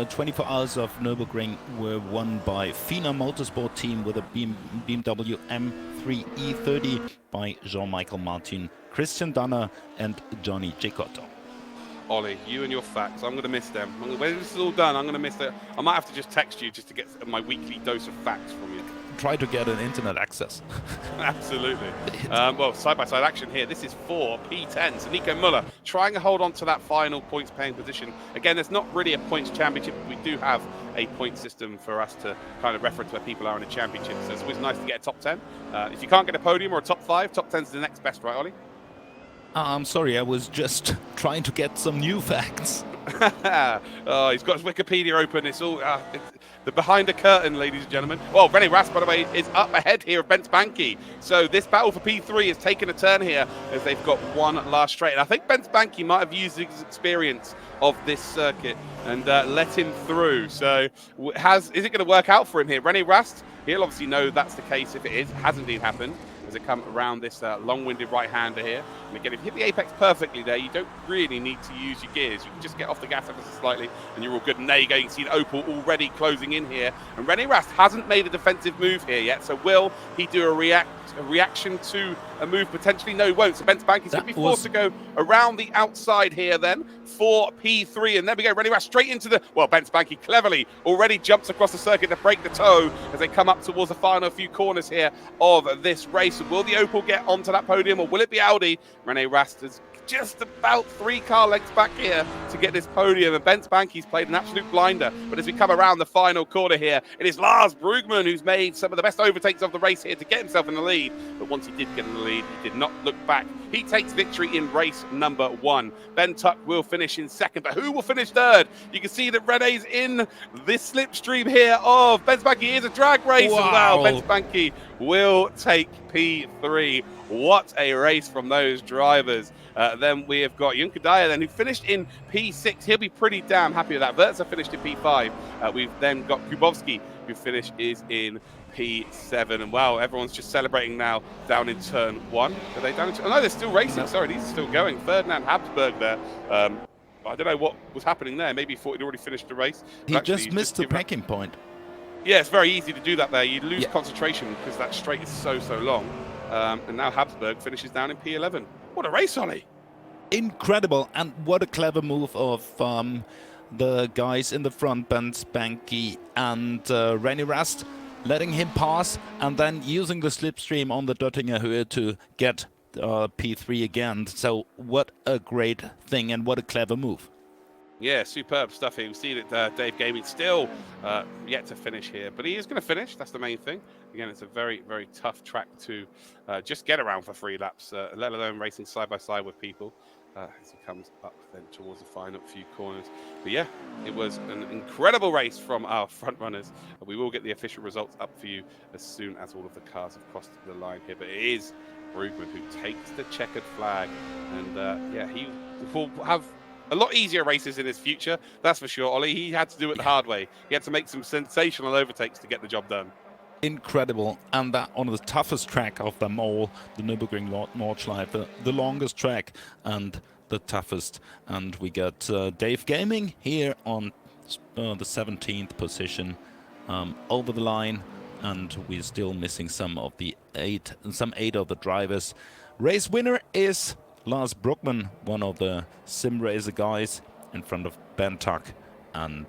24 Hours of Nürburgring were won by FINA Motorsport team with a BMW M3 E30 by Jean-Michel Martin, Christian Danner and Johnny Cecotto. Ollie, you and your facts, I'm going to miss them. When this is all done, I'm going to miss it. I might have to just text you just to get my weekly dose of facts from you. try to get an internet access. Absolutely. Well, side-by-side action here. This is for P10. So Nico Müller trying to hold on to that final points-paying position. Again, there's not really a points championship. We do have a point system for us to kind of reference where people are in a championship. So it's always nice to get a top 10. If you can't get a podium or a top 5, top 10 is the next best, right, Ollie? I'm sorry, I was just trying to get some new facts. Oh, he's got his Wikipedia open. It's all the behind the curtain, ladies and gentlemen. Well, René Rast, by the way, is up ahead here of Bence Banki. So this battle for P3 has taken a turn here as they've got one last straight. And I think Bence Banki might have used his experience of this circuit and let him through. So is it going to work out for him here? René Rast, he'll obviously know that's the case if it is. It has indeed happened as they come around this long-winded right-hander here. And again, if you hit the apex perfectly there, you don't really need to use your gears. You can just get off the gas ever so slightly, and you're all good. And there you go. You can see the Opel already closing in here. And René Rast hasn't made a defensive move here yet. So will he do a reaction to a move potentially? No, he won't. So Bence Banki's going to be forced to go around the outside here then for P3. And there we go. René Rast straight into the... Well, Bence Banki cleverly already jumps across the circuit to break the toe as they come up towards the final few corners here of this race. Will the Opel get onto that podium or will it be Audi? René Rast is just about 3 car lengths back here to get this podium, and Bence Banki's played an absolute blinder. But as we come around the final quarter here, it is Lars Brugman who's made some of the best overtakes of the race here to get himself in the lead. But once he did get in the lead, he did not look back. He takes victory in race number 1. Ben Tuck will finish in second, but who will finish third? You can see that René's in this slipstream here of Bence Banki. Is a drag race. Wow, Bence Banki will take P3. What a race from those drivers. Then we have got Junker Dyer then, who finished in P6. He'll be pretty damn happy with that. Verza finished in P5. We've then got Kubowski, who finished is in P7. And wow, everyone's just celebrating now down in turn 1. Are they down in oh, no, they're still racing. Sorry, these are still going. Ferdinand Habsburg there. I don't know what was happening there. Maybe he thought he'd already finished the race. He just missed the packing point. Yeah, it's very easy to do that there. You lose concentration because that straight is so long. And now Habsburg finishes down in P11. What a race, Ollie! Incredible, and what a clever move of the guys in the front, Bence Banki and René Rast, letting him pass and then using the slipstream on the Döttinger Höhe to get P3 again. So what a great thing and what a clever move. Yeah, superb stuff here. We've seen it, Dave Gaming still yet to finish here, but he is going to finish. That's the main thing. Again, it's a very, very tough track to just get around for 3 laps, let alone racing side by side with people as he comes up then towards the final few corners. But yeah, it was an incredible race from our front runners. We will get the official results up for you as soon as all of the cars have crossed the line here. But it is Brugman who takes the checkered flag, and yeah, he will have a lot easier races in his future, that's for sure, Ollie. He had to do it the hard way. He had to make some sensational overtakes to get the job done. Incredible, and that on the toughest track of them all, the Nürburgring Nordschleife, the longest track and the toughest. And we got Dave Gaming here on the 17th position over the line, and we're still missing some 8 of the drivers. Race winner is Lars Brugman, one of the sim racer guys, in front of Ben Tuck and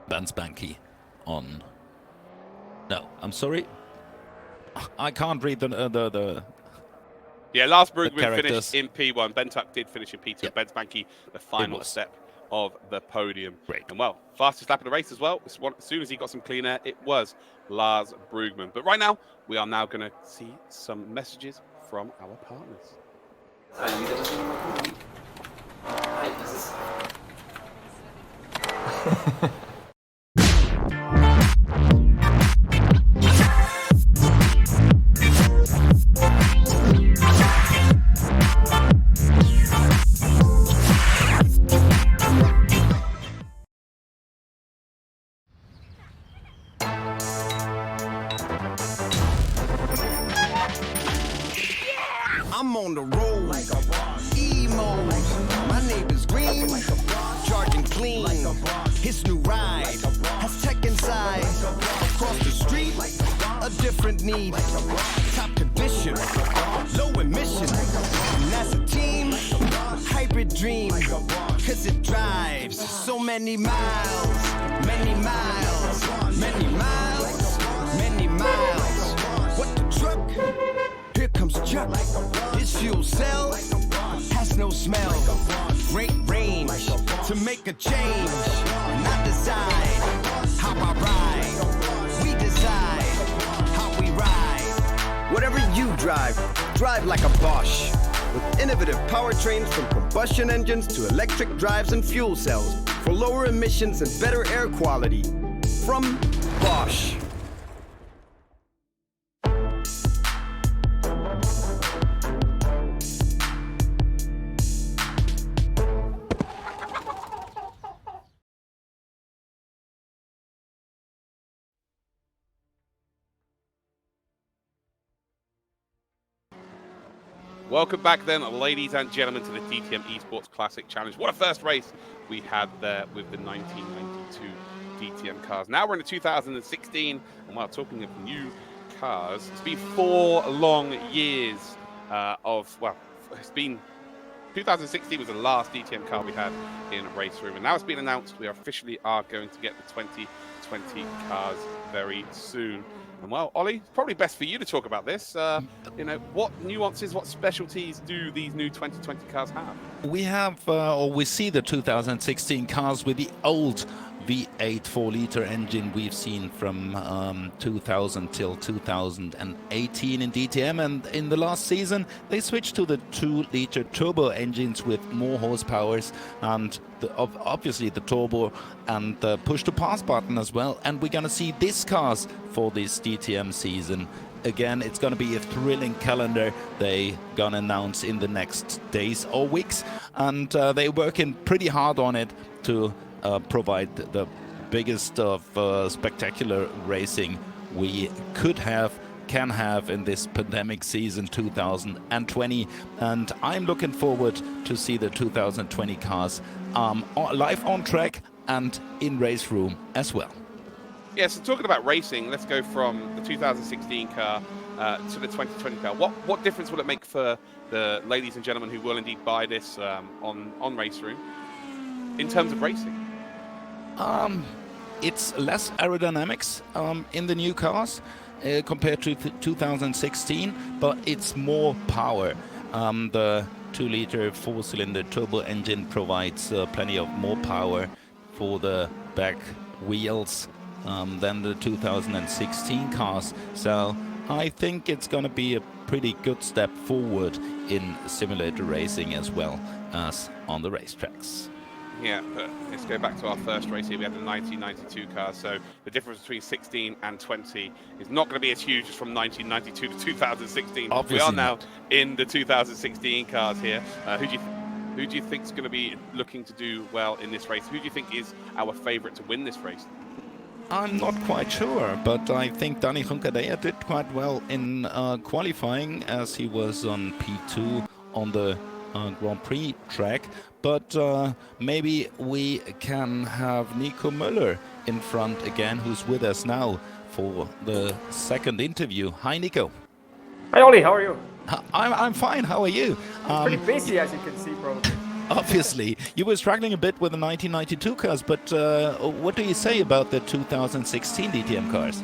Bence Banki on... No, I'm sorry. I can't read the yeah, Lars Brugman finished in P1. Ben Tuck did finish in P2. Yep. Bence Banki, the final step of the podium. Great. And well, fastest lap of the race as well. As soon as he got some clean air, it was Lars Brugman. But right now, we are now going to see some messages from our partners. I'm on the road, like a boss. Emo, like my neighbor's green, like charging clean. Like his new ride has tech inside. Across the street, a different need. Top condition, low emission. And as a team, hybrid dream. Cause it drives so many miles, many miles, many miles. His fuel cell has no smell. Great range to make a change. Not decide how I ride. We decide how we ride. Whatever you drive, drive like a Bosch. With innovative powertrains from combustion engines to electric drives and fuel cells for lower emissions and better air quality. From Bosch. Welcome back then, ladies and gentlemen, to the DTM Esports Classic Challenge. What a first race we had there with the 1992 DTM cars. Now we're in the 2016, and while talking of new cars, it's been 4 long years it's been 2016 was the last DTM car we had in Race Room, and now it's been announced we officially are going to get the 2020 cars very soon. And well, Ollie, it's probably best for you to talk about this. What nuances, what specialties do these new 2020 cars have? We have, we see the 2016 cars with the old V8 4-liter engine we've seen from 2000 till 2018 in DTM, and in the last season they switched to the 2-liter turbo engines with more horsepowers and obviously the turbo and the push-to-pass button as well. And we're gonna see these cars for this DTM season. Again, it's going to be a thrilling calendar they gonna announce in the next days or weeks, and they're working pretty hard on it to provide the biggest of spectacular racing we can have in this pandemic season 2020. And I'm looking forward to see the 2020 cars live on track and in race room as well. Yeah, so talking about racing, let's go from the 2016 car to the 2020 car. What difference will it make for the ladies and gentlemen who will indeed buy this on Race Room in terms of racing? It's less aerodynamics in the new cars compared to 2016, but it's more power. The 2-liter 4-cylinder turbo engine provides plenty of more power for the back wheels than the 2016 cars. So I think it's going to be a pretty good step forward in simulator racing as well as on the racetracks. Yeah, but let's go back to our first race here. We had the 1992 cars, so the difference between 16 and 20 is not going to be as huge as from 1992 to 2016. Obviously we are now not. in the 2016 cars here. Who do you think is going to be looking to do well in this race? Who do you think is our favourite to win this race? I'm not quite sure, but I think Dani Juncadella did quite well in qualifying, as he was on P2 on the Grand Prix track. But maybe we can have Nico Müller in front again, who's with us now for the second interview. Hi, Nico. Hi, Ollie. How are you? I'm fine. How are you? Pretty busy, as you can see, probably. Obviously, you were struggling a bit with the 1992 cars, but what do you say about the 2016 DTM cars?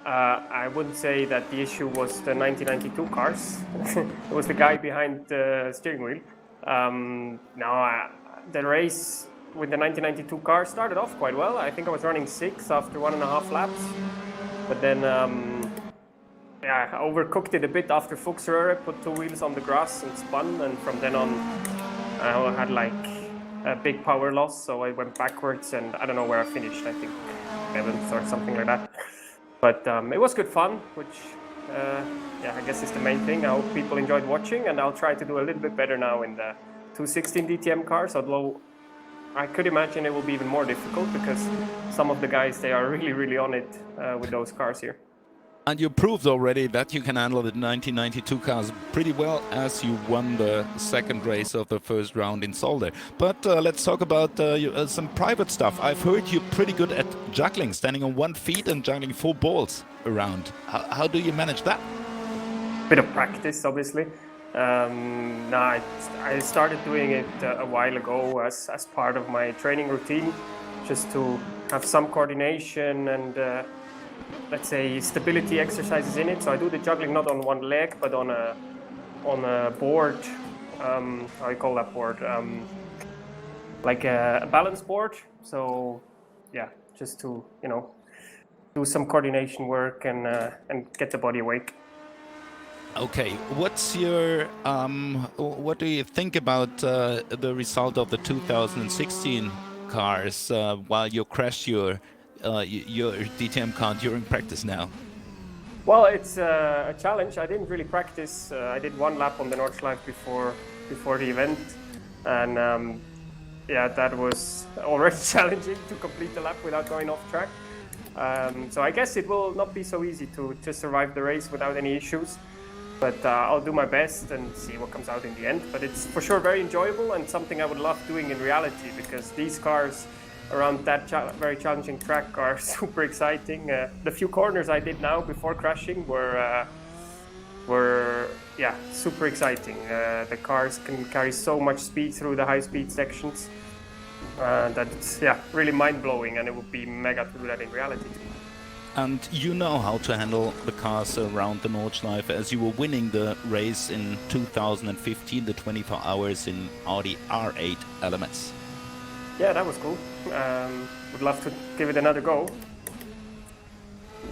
I wouldn't say that the issue was the 1992 cars. It was the guy behind the steering wheel. The race with the 1992 car started off quite well. I think I was running 6 after 1.5 laps. But then, I overcooked it a bit after Fuchsröhre, put 2 wheels on the grass and spun. And from then on, I had like a big power loss. So I went backwards and I don't know where I finished. I think 7th or something like that. But it was good fun, which I guess is the main thing. I hope people enjoyed watching, and I'll try to do a little bit better now in the 216 DTM cars, although I could imagine it will be even more difficult because some of the guys, they are really, really on it with those cars here. And you proved already that you can handle the 1992 cars pretty well, as you won the second race of the first round in Solder. But let's talk about some private stuff. I've heard you're pretty good at juggling, standing on 1 foot and juggling 4 balls around. How do you manage that? Bit of practice, obviously. I started doing it a while ago as part of my training routine, just to have some coordination and let's say stability exercises in it. So I do the juggling not on one leg but on on a board. How you call that board? Like a balance board. So yeah, just to do some coordination work and get the body awake. Okay, what's your what do you think about the result of the 2016 cars while you crashed your DTM car during practice now? Well, it's a challenge. I didn't really practice. I did one lap on the Nordschleife before the event, and yeah, that was already challenging to complete the lap without going off track. So I guess it will not be so easy to just survive the race without any issues. But I'll do my best and see what comes out in the end. But it's for sure very enjoyable and something I would love doing in reality, because these cars around that very challenging track are super exciting. The few corners I did now before crashing were yeah, super exciting. The cars can carry so much speed through the high-speed sections. That's yeah, really mind-blowing, and it would be mega to do that in reality. And you know how to handle the cars around the Nordschleife, as you were winning the race in 2015, the 24 hours in Audi R8 LMS. Yeah, that was cool. Would love to give it another go.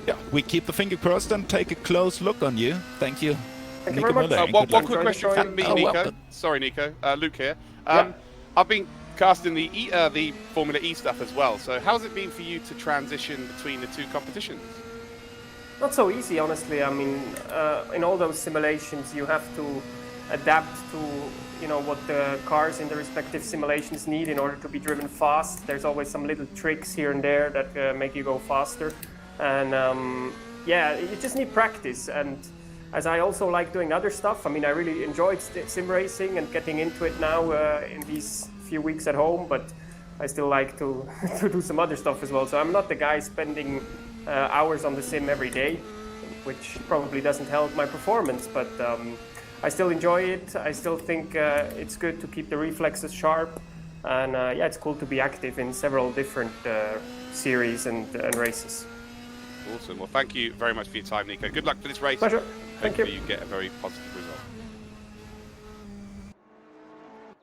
Yeah, we keep the finger crossed and take a close look on you. Thank you. Thank you very much. Müller, and One good luck. quick question from me, Oh, Nico. well, Sorry, Nico. Luke here. Yeah. I've been casting the Formula E stuff as well. So how's it been for you to transition between the two competitions? Not so easy, honestly. I mean, in all those simulations, you have to adapt to what the cars in the respective simulations need in order to be driven fast. There's always some little tricks here and there that make you go faster, and yeah, you just need practice. And as I also like doing other stuff, I mean, I really enjoyed sim racing and getting into it now in these few weeks at home, but I still like to do some other stuff as well. So I'm not the guy spending hours on the sim every day, which probably doesn't help my performance, but I still enjoy it. I still think it's good to keep the reflexes sharp, and yeah, it's cool to be active in several different series and races. Awesome. Well, thank you very much for your time, Nico. Good luck for this race. Pleasure. Thank you. Hopefully you get a very positive result.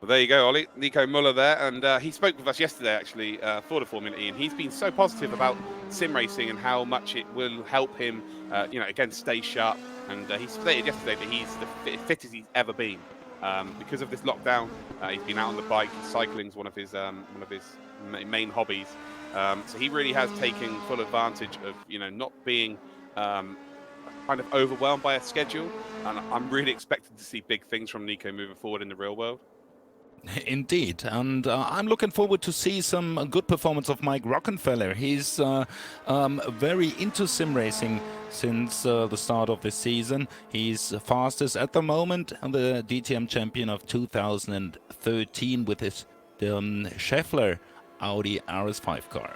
Well, there you go, Ollie. Nico Müller there, and he spoke with us yesterday, actually, for the Formula E, and he's been so positive about sim racing and how much it will help him, again, stay sharp. And he stated yesterday that he's the fittest he's ever been. Because of this lockdown, he's been out on the bike. Cycling's one of his main hobbies. So he really has taken full advantage of, not being kind of overwhelmed by a schedule. And I'm really expecting to see big things from Nico moving forward in the real world. Indeed, and I'm looking forward to see some good performance of Mike Rockenfeller. He's very into sim racing since the start of the season. He's fastest at the moment and the DTM champion of 2013 with his Scheffler Audi RS5 car.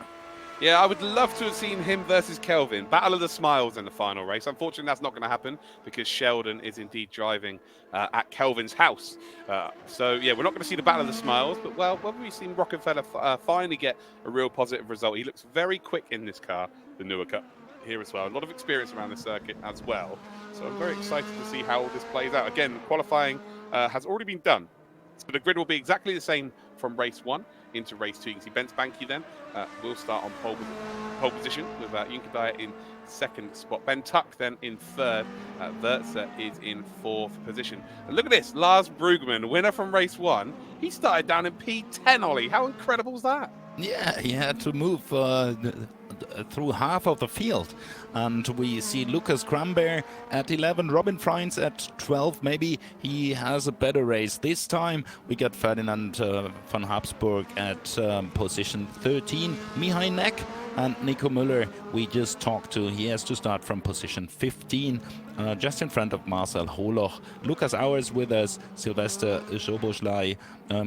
Yeah, I would love to have seen him versus Kelvin. Battle of the Smiles in the final race. Unfortunately, that's not going to happen because Sheldon is indeed driving at Kelvin's house. So, yeah, we're not going to see the Battle of the Smiles. But, well, when we've seen Rockefeller finally get a real positive result, he looks very quick in this car, the newer car here as well. A lot of experience around the circuit as well. So I'm very excited to see how all this plays out. Again, qualifying has already been done. So the grid will be exactly the same from race 1 into race 2. You can see Bence Banky then will start on pole position with Juncker in second spot. Ben Tuck then in third. Wurzer is in fourth position. And look at this, Lars Brugman, winner from race 1. He started down in P10, Ollie. How incredible is that? Yeah, he had to move through half of the field. And we see Lucas Kramber at 11, Robin Freins at 12. Maybe he has a better race this time. We got Ferdinand van Habsburg at position 13. Mihai Nek and Nico Müller we just talked to. He has to start from position 15. Just in front of Marcel Holoch. Lukas Auers with us, Sylvester Joboschlei,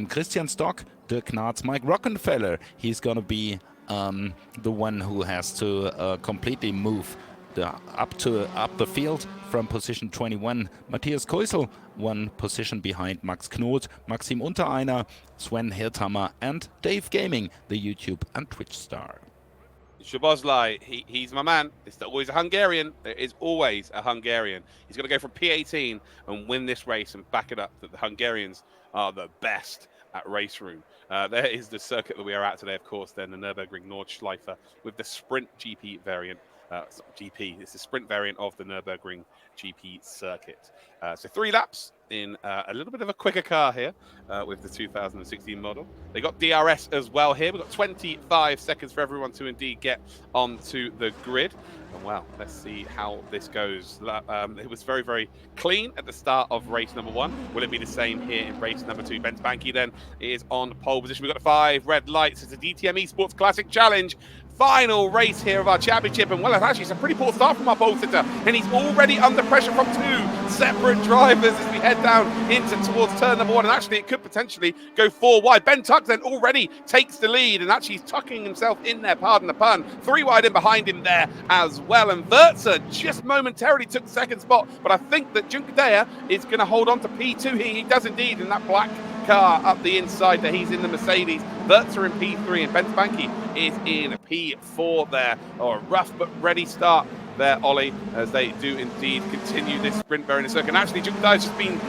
Christian Stock, Dirk Knartz, Mike Rockenfeller. He's going to be the one who has to completely move up the field from position 21. Matthias Keusel, one position behind Max Knoth, Maxim Untereiner, Sven Hirthammer, and Dave Gaming, the YouTube and Twitch star. Szoboszlai, he's my man. It's always a Hungarian. There is always a Hungarian. He's going to go from P18 and win this race and back it up that the Hungarians are the best at race room. There is the circuit that we are at today, of course, then the Nürburgring Nordschleife with the Sprint GP variant. It's the sprint variant of the Nürburgring GP circuit. So 3 laps in a little bit of a quicker car here with the 2016 model. They got DRS as well here. We've got 25 seconds for everyone to indeed get onto the grid. And well, let's see how this goes. It was very, very clean at the start of race number 1. Will it be the same here in race number 2? Ben Spanky then is on pole position. We've got the 5 red lights. It's a DTM Esports Classic Challenge. Final race here of our championship, and well, actually, it's a pretty poor start from our pole sitter, and he's already under pressure from 2 separate drivers as we head down towards turn number 1, and actually it could potentially go 4 wide. Ben Tuck then already takes the lead, and actually he's tucking himself in there, pardon the pun, 3 wide in behind him there as well, and Wurzer just momentarily took the 2nd spot, but I think that Junkadea is going to hold on to P2 here. He does indeed in that black car up the inside there. He's in the Mercedes. Wurzer in P3 and Ben Spanky is in P4 there. A rough but ready start there, Ollie, as they do indeed continue this sprint variant circuit. And actually, Junkadea has just been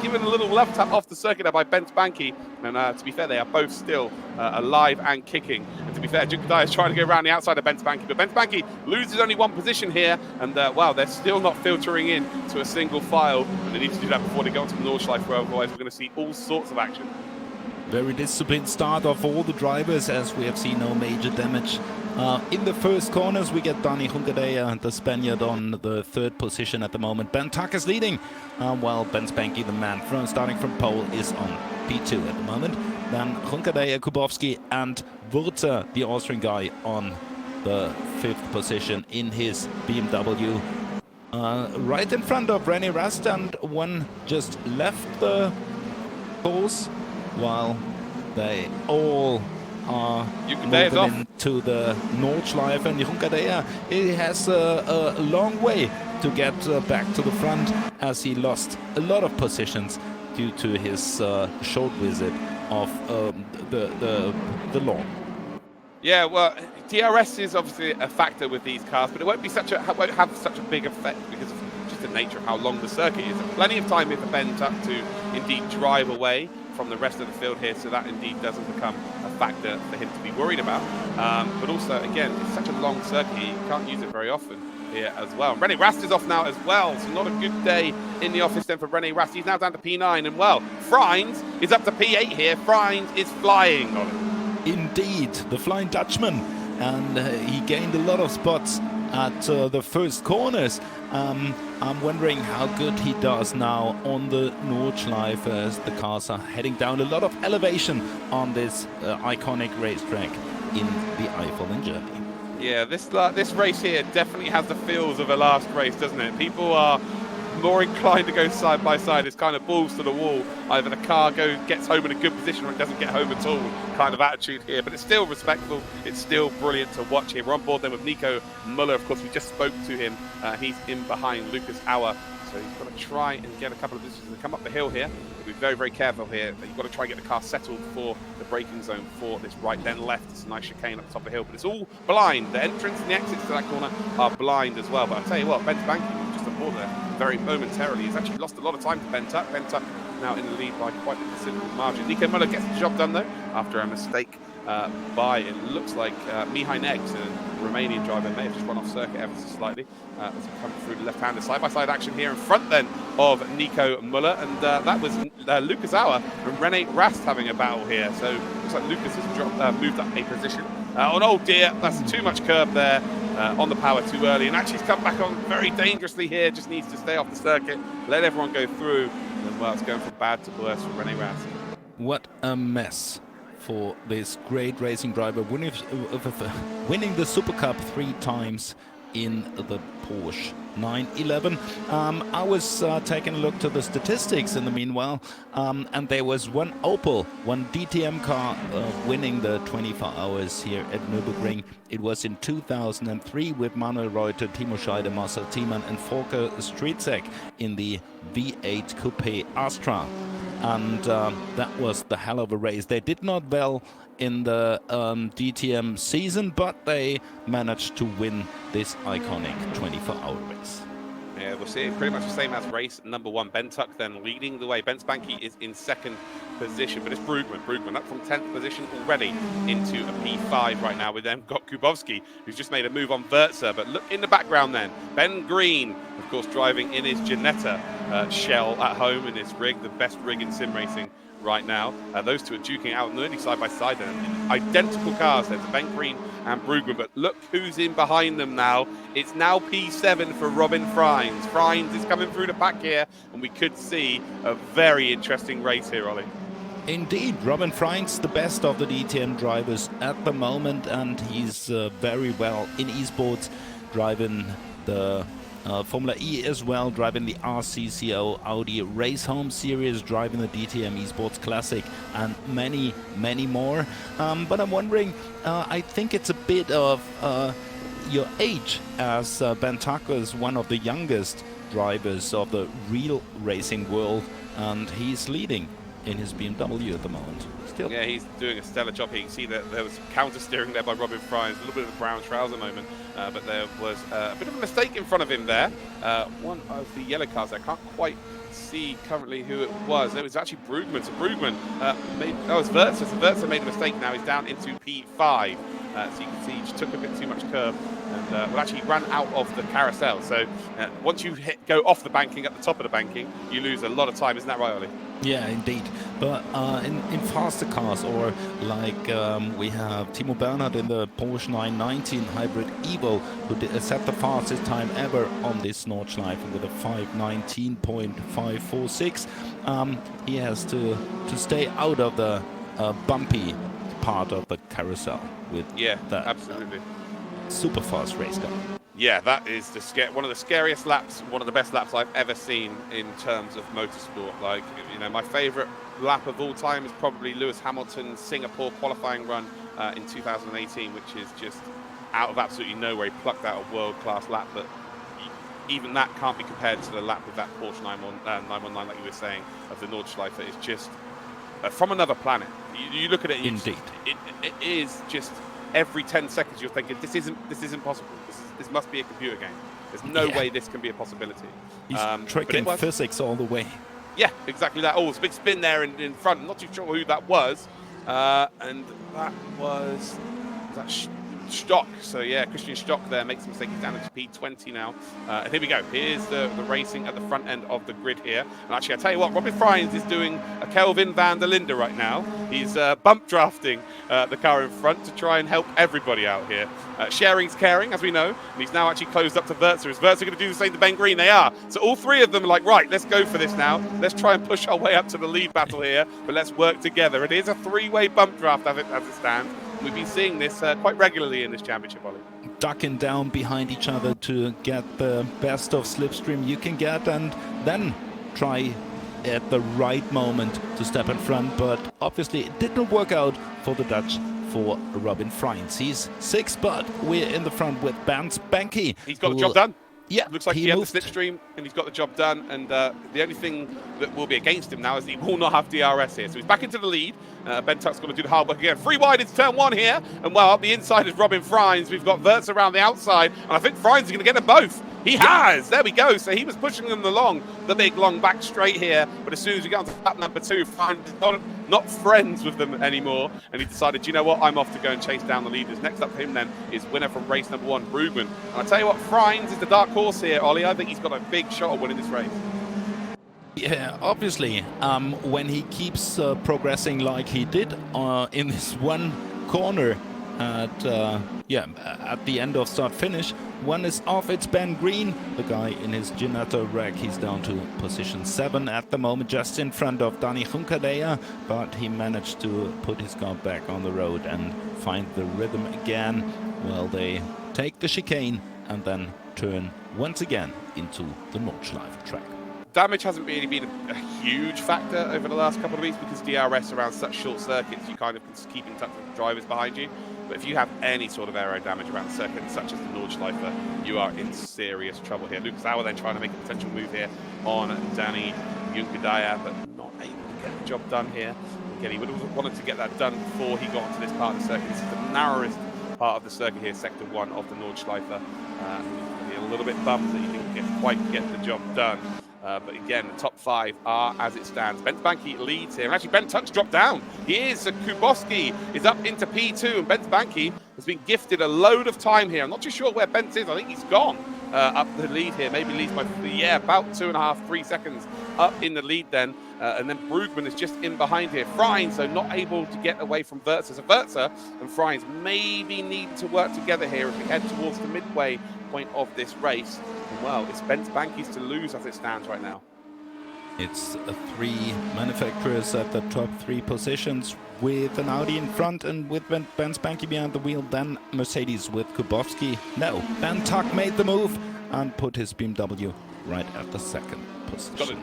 given a little love tap off the circuit there by Ben Spanky. And to be fair, they are both still alive and kicking. And to be fair, Junkadea is trying to go around the outside of Ben Spanky. But Ben Spanky loses only 1 position here. And well, they're still not filtering in to a single file. And they need to do that before they go onto the Nordschleife, where otherwise we're going to see all sorts of action. Very disciplined start of all the drivers, as we have seen no major damage. In the first corners, we get Dani Junkadea, the Spaniard, on the 3rd position at the moment. Ben Tuck is leading, while Ben Spanky, the man starting from pole, is on P2 at the moment. Then Junkadea, Kubowski, and Wurzer, the Austrian guy, on the 5th position in his BMW. Right in front of René Rast, and one just left the course, while they all are moving into the Nordschleife, and Junkadea, he has a long way to get back to the front, as he lost a lot of positions due to his short visit of the law. Yeah, well, DRS is obviously a factor with these cars, but it won't have such a big effect because of just the nature of how long the circuit is. Plenty of time here for Ben Tuck to indeed drive away from the rest of the field here, so that indeed doesn't become a factor for him to be worried about. But also, again, it's such a long circuit, you can't use it very often here as well. René Rast is off now as well, so not a good day in the office then for René Rast. He's now down to P9, and well, Freins is up to P8 here. Freins is flying on it. Indeed, the Flying Dutchman, and he gained a lot of spots at the first corners. I'm wondering how good he does now on the Nordschleife, as the cars are heading down a lot of elevation on this iconic racetrack in the Eifel in Germany. Yeah, this race here definitely has the feels of a last race, doesn't it? People are more inclined to go side by side. It's kind of balls to the wall. Either the car gets home in a good position or it doesn't get home at all kind of attitude here. But it's still respectful. It's still brilliant to watch here. We're on board then with Nico Muller. Of course, we just spoke to him. He's in behind Lucas Auer. So he's got to try and get a couple of distance to come up the hill here. Be very, very careful here. You've got to try and get the car settled for the braking zone for this right then left. It's a nice chicane up the top of the hill, but it's all blind. The entrance and the exits to that corner are blind as well. But I'll tell you what, Ben Spanky just on board there very momentarily. He's actually lost a lot of time to Ben Tuck. Ben Tuck now in the lead by quite a considerable margin. Nico Muller gets the job done though after a mistake by, it looks like, Mihai Negs, a Romanian driver, may have just run off circuit ever so slightly as we come through the left-hander side-by-side action here in front then of Nico Muller, and that was Lucas Auer and René Rast having a battle here. So looks like Lucas has moved up a position. Oh dear, that's too much curb there on the power too early, and actually he's come back on very dangerously here. Just needs to stay off the circuit, let everyone go through, and well, it's going from bad to worse for René Rast. What a mess for this great racing driver, winning the Super Cup 3 times in the Porsche 911. I was taking a look to the statistics in the meanwhile, and there was one Opel, one DTM car winning the 24 hours here at Nürburgring. It was in 2003 with Manuel Reuter, Timo Scheider, Marcel Thiemann and Volker Stritzek in the V8 Coupe Astra. And that was the hell of a race. They did not well in the DTM season, but they managed to win this iconic 24-hour race. Yeah, we'll see pretty much the same as race number 1. Ben Tuck then leading the way. Ben Spanky is in 2nd position, but it's Brugman. Brugman up from 10th position already into a P5 right now. With them got Kubowski, who's just made a move on Wurzer. But look in the background then, Ben Green, of course, driving in his Ginetta shell at home in his rig, the best rig in sim racing right now. Those two are duking out nearly side by side then. Identical cars there to Ben Green and Brugman, but look who's in behind them now. It's now P7 for Robin Frines. Frines is coming through the pack here, and we could see a very interesting race here, Ollie. Indeed, Robin Frines, the best of the DTM drivers at the moment, and he's very well in esports, driving the Formula E as well, driving the RCCO Audi Race Home Series, driving the DTM Esports Classic, and many, many more. But I'm wondering, I think it's a bit of your age, as Ben Tucker is one of the youngest drivers of the real racing world, and he's leading in his BMW at the moment. Still. Yeah, he's doing a stellar job here. You can see that there was counter steering there by Robin Frines, a little bit of a brown trouser moment, but there was a bit of a mistake in front of him there. One of the yellow cars, I can't quite see currently who it was. It was actually Brugman. So Brugman it's Wurzer. So Wurzer made a mistake now. He's down into P5. So you can see he just took a bit too much curve and actually ran out of the carousel. So once you go off the banking at the top of the banking, you lose a lot of time. Isn't that right, Ollie? Yeah, indeed. But in faster cars, or like we have Timo Bernhard in the Porsche 919 Hybrid Evo, who set the fastest time ever on this Nordschleife with a 5:19.546. He has to stay out of the bumpy part of the carousel with that absolutely super fast race car. Yeah, that is one of the scariest laps, one of the best laps I've ever seen in terms of motorsport. Like, you know, my favorite lap of all time is probably Lewis Hamilton's Singapore qualifying run in 2018, which is just out of absolutely nowhere. He plucked out a world-class lap, but even that can't be compared to the lap of that Porsche 919, like you were saying, of the Nordschleife. It's just from another planet. You look at it, indeed. It is just every 10 seconds you're thinking, this isn't possible. This must be a computer game. There's no way this can be a possibility. He's tricking physics all the way. Yeah, exactly that. Oh, it's a big spin there in front. I'm not too sure who that was. And that was Stock. So yeah, Christian Stock there makes a mistake. He's down to P20 now. And here we go. Here's the racing at the front end of the grid here. And actually, I tell you what, Robin Frines is doing a Kelvin van der Linde right now. He's bump drafting the car in front to try and help everybody out here. Sharing's caring, as we know. And he's now actually closed up to Wurzer. Is Wurzer going to do the same to Ben Green? They are. So all three of them are like, right, let's go for this now. Let's try and push our way up to the lead battle here. But let's work together. It is a three-way bump draft as it stands. We've been seeing this quite regularly in this championship, Ollie. Ducking down behind each other to get the best of slipstream you can get, and then try at the right moment to step in front. But obviously it didn't work out for the Dutch, for Robin Frines. He's 6th, but we're in the front with Ben Spanky. He's got the job done. Yeah, looks like he had the slipstream and he's got the job done. And the only thing that will be against him now is he will not have DRS here. So he's back into the lead. Ben Tuck's going to do the hard work again. Free wide, it's turn 1 here. And well, up the inside is Robin Frines. We've got Wurzer around the outside. And I think Frines is going to get them both. He has! There we go. So he was pushing them along the big long back straight here. But as soon as we got onto lap number 2, Frines is not friends with them anymore. And he decided, you know what, I'm off to go and chase down the leaders. Next up for him then is winner from race number 1, Brugman. And I tell you what, Frines is the dark horse here, Ollie. I think he's got a big shot at winning this race. Yeah, obviously, when he keeps progressing like he did in this one corner at the end of start-finish, one is off, it's Ben Green, the guy in his Ginetta wreck. He's down to position 7 at the moment, just in front of Dani Juncadella, but he managed to put his car back on the road and find the rhythm again. Well, they take the chicane and then turn once again into the Nordschleife track. Damage hasn't really been a huge factor over the last couple of weeks because DRS around such short circuits, you kind of can keep in touch with the drivers behind you. But if you have any sort of aero damage around the circuit, such as the Nordschleife, you are in serious trouble here. Lucas Auer then trying to make a potential move here on Dani Juncadella, but not able to get the job done here. Again, he would have wanted to get that done before he got onto this part of the circuit. This is the narrowest part of the circuit here, sector 1 of the Nordschleife. A little bit bummed that he didn't quite get the job done. But again, the top 5 are as it stands. Bent Banky leads here. And actually, Ben Tuck's dropped down. He is. Kubowski is up into P2. And Bent Banky has been gifted a load of time here. I'm not too sure where Bent is. I think he's gone up the lead here. Maybe leads by, about 2.5, 3 seconds up in the lead then. And then Brugman is just in behind here. Freins, so not able to get away from Wurzer. So Wurzer and Freins maybe need to work together here as we head towards the midway point of this race. And well, it's Bent Banky's to lose as it stands right now. It's 3 manufacturers at the top 3 positions, with an Audi in front and with Ben Banky behind the wheel, then Mercedes with Kubowski. No, Ben Tuck made the move and put his BMW right at the 2nd position.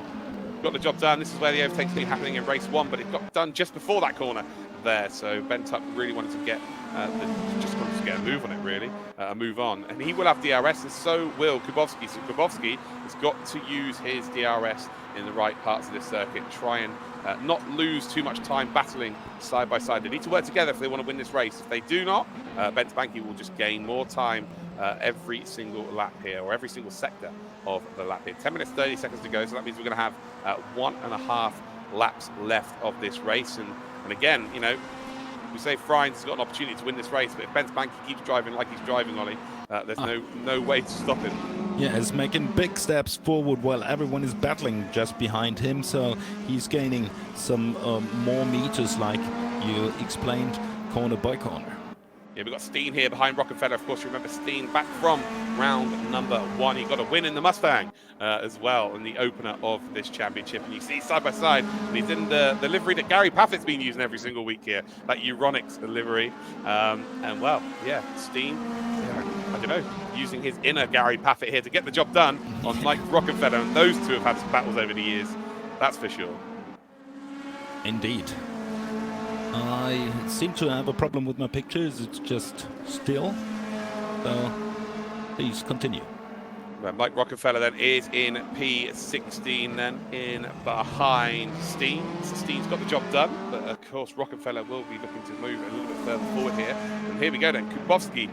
Got the job done. This is where the overtake's been happening in race 1, but it got done just before that corner there. So Ben Tuck really wanted to get a move on it, really, a move on. And he will have DRS, and so will Kubowski. So Kubowski has got to use his DRS in the right parts of this circuit, try and not lose too much time battling side by side. They need to work together if they want to win this race. If they do not, Bent Banky will just gain more time every single lap here, or every single sector of the lap here. 10 minutes, 30 seconds to go, so that means we're going to have 1.5 laps left of this race. And again, you know, we say Freins has got an opportunity to win this race, but if Bent Banky keeps driving like he's driving, Ollie, there's no way to stop him. Yeah, he's making big steps forward while everyone is battling just behind him, so he's gaining some more meters, like you explained, corner by corner. Yeah, we've got Steen here behind Rockefeller. Of course, you remember Steen back from round number 1. He got a win in the Mustang as well in the opener of this championship. And you see side by side, and he's in the livery that Gary Paffett's been using every single week here, that Euronics livery. And well, yeah, Steen, I don't know, using his inner Gary Paffett here to get the job done on Mike Rockefeller. And those two have had some battles over the years, that's for sure. Indeed. I seem to have a problem with my pictures. It's just still. So please continue. Well, Mike Rockefeller then is in P16, then in behind Steen. So Steen's got the job done, but of course Rockefeller will be looking to move a little bit further forward here. And here we go then, Kubowski,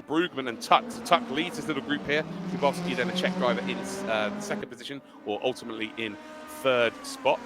Brugman and Tuck. So Tuck leads this little group here. Kubowski then a Czech driver in the 2nd position, or ultimately in 3rd spot.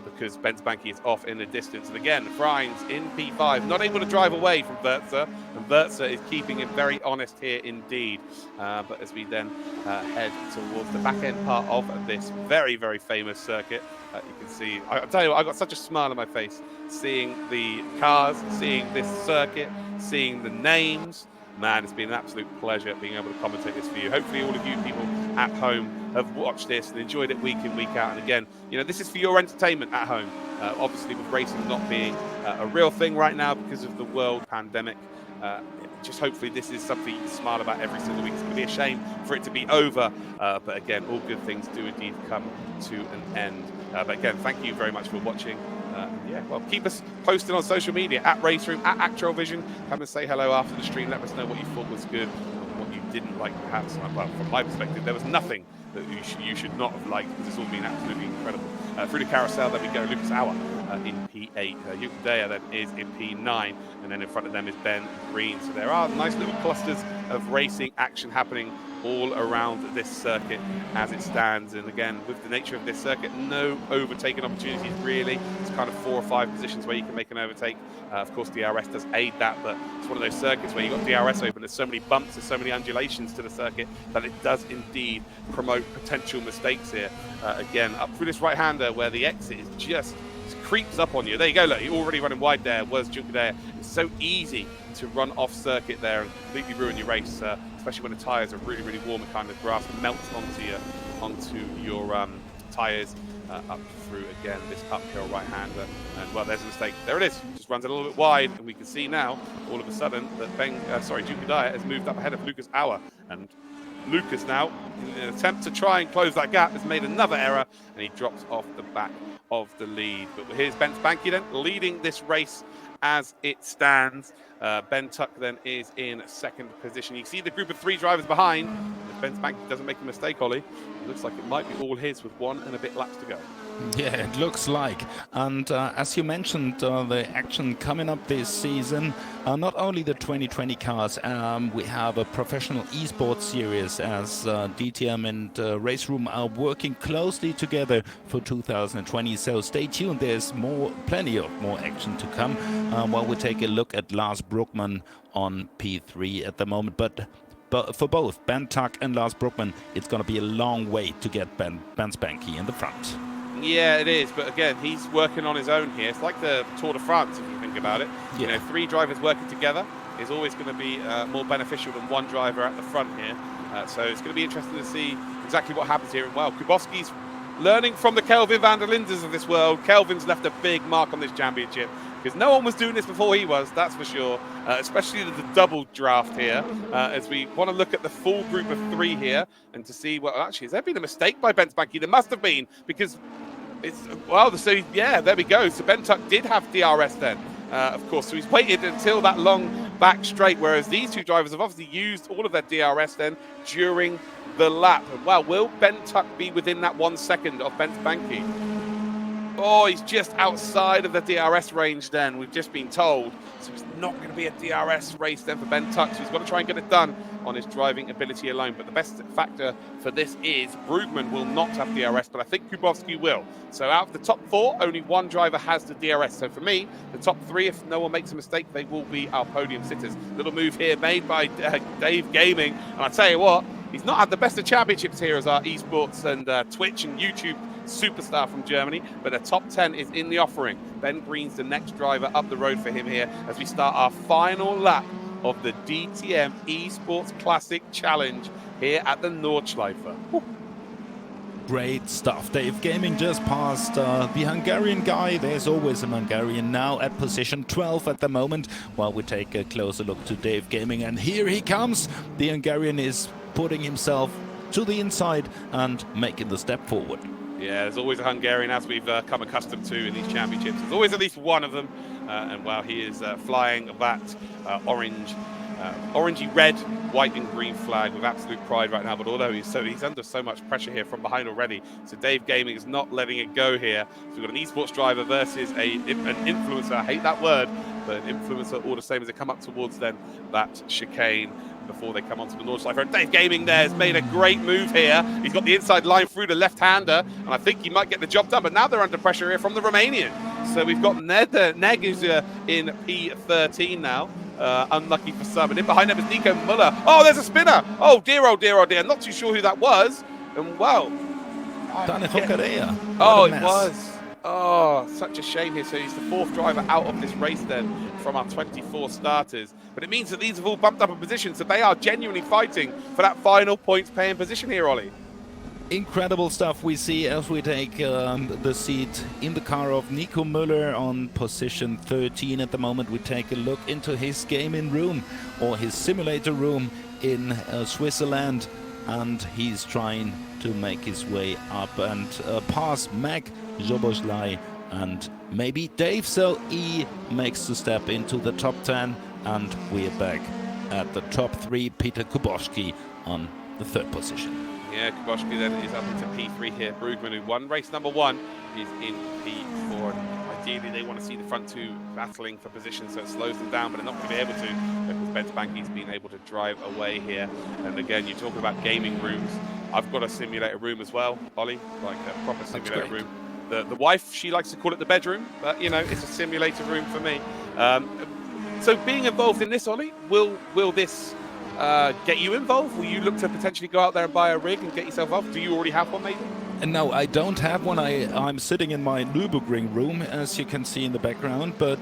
Because Bent Banky is off in the distance. And again, Freins in P5, not able to drive away from Wurzer, and Wurzer is keeping him very honest here indeed. But as we then head towards the back end part of this very, very famous circuit, you can see, I'll tell you what, I got such a smile on my face seeing the cars, seeing this circuit, seeing the names. Man, it's been an absolute pleasure being able to commentate this for you. Hopefully all of you people at home have watched this and enjoyed it week in, week out. And again, you know, this is for your entertainment at home. Obviously with racing not being a real thing right now because of the world pandemic, just hopefully this is something you can smile about every single week. It's going to be a shame for it to be over. But again, all good things do indeed come to an end. But again, thank you very much for watching. Yeah, well, keep us posted on social media, at Race Room, at Actual Vision. Come and say hello after the stream. Let us know what you thought was good and what you didn't like, perhaps. Well, from my perspective, there was nothing that you should not have liked, because it's all been absolutely incredible. Through the carousel, there we go. Lucas Auer in P8. Yuki then is in P9. And then in front of them is Ben Green. So there are nice little clusters of racing action happening all around this circuit as it stands. And again, with the nature of this circuit, no overtaking opportunities really. It's kind of 4 or 5 positions where you can make an overtake. Of course, DRS does aid that, but it's one of those circuits where you've got DRS open. There's so many bumps, there's so many undulations to the circuit that it does indeed promote potential mistakes here. Again, up through this right-hander where the exit is just creeps up on you. There you go, look, you're already running wide there, was Juncker. It's so easy to run off circuit there and completely ruin your race, especially when the tyres are really, really warm and kind of grass melts onto your tyres up through, again, this uphill right-hander. And, well, there's a mistake. There it is. Just runs a little bit wide, and we can see now, all of a sudden, that Juncker has moved up ahead of Lucas Auer. And Lucas now, in an attempt to try and close that gap, has made another error, and he drops off the back of the lead. But here's Bent Banky then, leading this race as it stands. Ben Tuck then is in 2nd position. You see the group of 3 drivers behind. Of Ben Spanky doesn't make a mistake, Ollie, it looks like it might be all his with 1 and a bit laps to go. Yeah, it looks like. And as you mentioned, the action coming up this season, not only the 2020 cars, we have a professional esports series as DTM and Race Room are working closely together for 2020. So stay tuned. There's plenty of more action to come while we take a look at Lars Brookman on P3 at the moment. But for both Ben Tuck and Lars Brookman, it's going to be a long way to get Ben Spanky in the front. Yeah, it is. But again, he's working on his own here. It's like the Tour de France, if you think about it. Yeah. You know, 3 drivers working together is always going to be more beneficial than 1 driver at the front here. So it's going to be interesting to see exactly what happens here. And well, Kubowski's learning from the Kelvin van der Linders of this world. Kelvin's left a big mark on this championship because no one was doing this before he was, that's for sure. Especially the double draft here, as we want to look at the full group of 3 here and to see, well, actually, has there been a mistake by Ben Spanky? There must have been, because it's, well, so yeah, there we go. So Ben Tuck did have DRS then, of course. So he's waited until that long back straight, whereas these 2 drivers have obviously used all of their DRS then during the lap. And well, will Ben Tuck be within that 1 second of Ben Spanky? Oh, he's just outside of the DRS range then, we've just been told. So it's not going to be a DRS race then for Ben Tuck. So he's got to try and get it done on his driving ability alone. But the best factor for this is Brugman will not have DRS, but I think Kubowski will. So out of the top 4, only 1 driver has the DRS. So for me, the top 3, if no one makes a mistake, they will be our podium sitters. Little move here made by Dave Gaming. And I tell you what, he's not had the best of championships here as our esports and Twitch and YouTube superstar from Germany, but a top 10 is in the offering. Ben Green's the next driver up the road for him here as we start our final lap of the DTM Esports Classic Challenge here at the Nordschleife. Woo. Great stuff. Dave Gaming just passed the Hungarian guy. There's always a Hungarian now at position 12 at the moment, while we take a closer look to Dave Gaming. And here he comes. The Hungarian is putting himself to the inside and making the step forward. Yeah, there's always a Hungarian, as we've come accustomed to in these championships. There's always at least one of them. And while he is flying that orangey red, white and green flag with absolute pride right now, but although he's under so much pressure here from behind already, so Dave Gaming is not letting it go here. So we've got an esports driver versus an influencer. I hate that word, but an influencer all the same as they come up towards then that chicane before they come onto the Nordschleife. And Dave Gaming there has made a great move here. He's got the inside line through the left-hander, and I think he might get the job done, but now they're under pressure here from the Romanian. So we've got Neg is in P13 now. Unlucky for some. And in behind them is Nico Muller. Oh, there's a spinner. Oh, dear, oh, dear, oh, dear. Not too sure who that was. And wow. Oh, it was. Oh, such a shame here. So he's the 4th driver out of this race then from our 24 starters. But it means that these have all bumped up a position, so they are genuinely fighting for that final points-paying position here, Ollie. Incredible stuff we see as we take the seat in the car of Nico Müller on position 13 at the moment. We take a look into his gaming room or his simulator room in Switzerland, and he's trying to make his way up and pass Meg Joboslai and maybe Dave. So he makes the step into the top 10, and we're back at the top 3. Peter Kubowski on the 3rd position. Yeah, Kubowski then is up into P3 here. Brugman, who won race number 1, is in P4. Ideally, they want to see the front 2 battling for position, so it slows them down, but they're not going to be able to because Ben Spanky's been able to drive away here. And again, you talk about gaming rooms. I've got a simulator room as well, Ollie, like a proper simulator room. The wife, she likes to call it the bedroom, but, you know, it's a simulator room for me. So being involved in this, Ollie, will this get you involved? Will you look to potentially go out there and buy a rig and get yourself involved? Do you already have one, maybe? No, I don't have one. I'm sitting in my Nürburgring room, as you can see in the background, but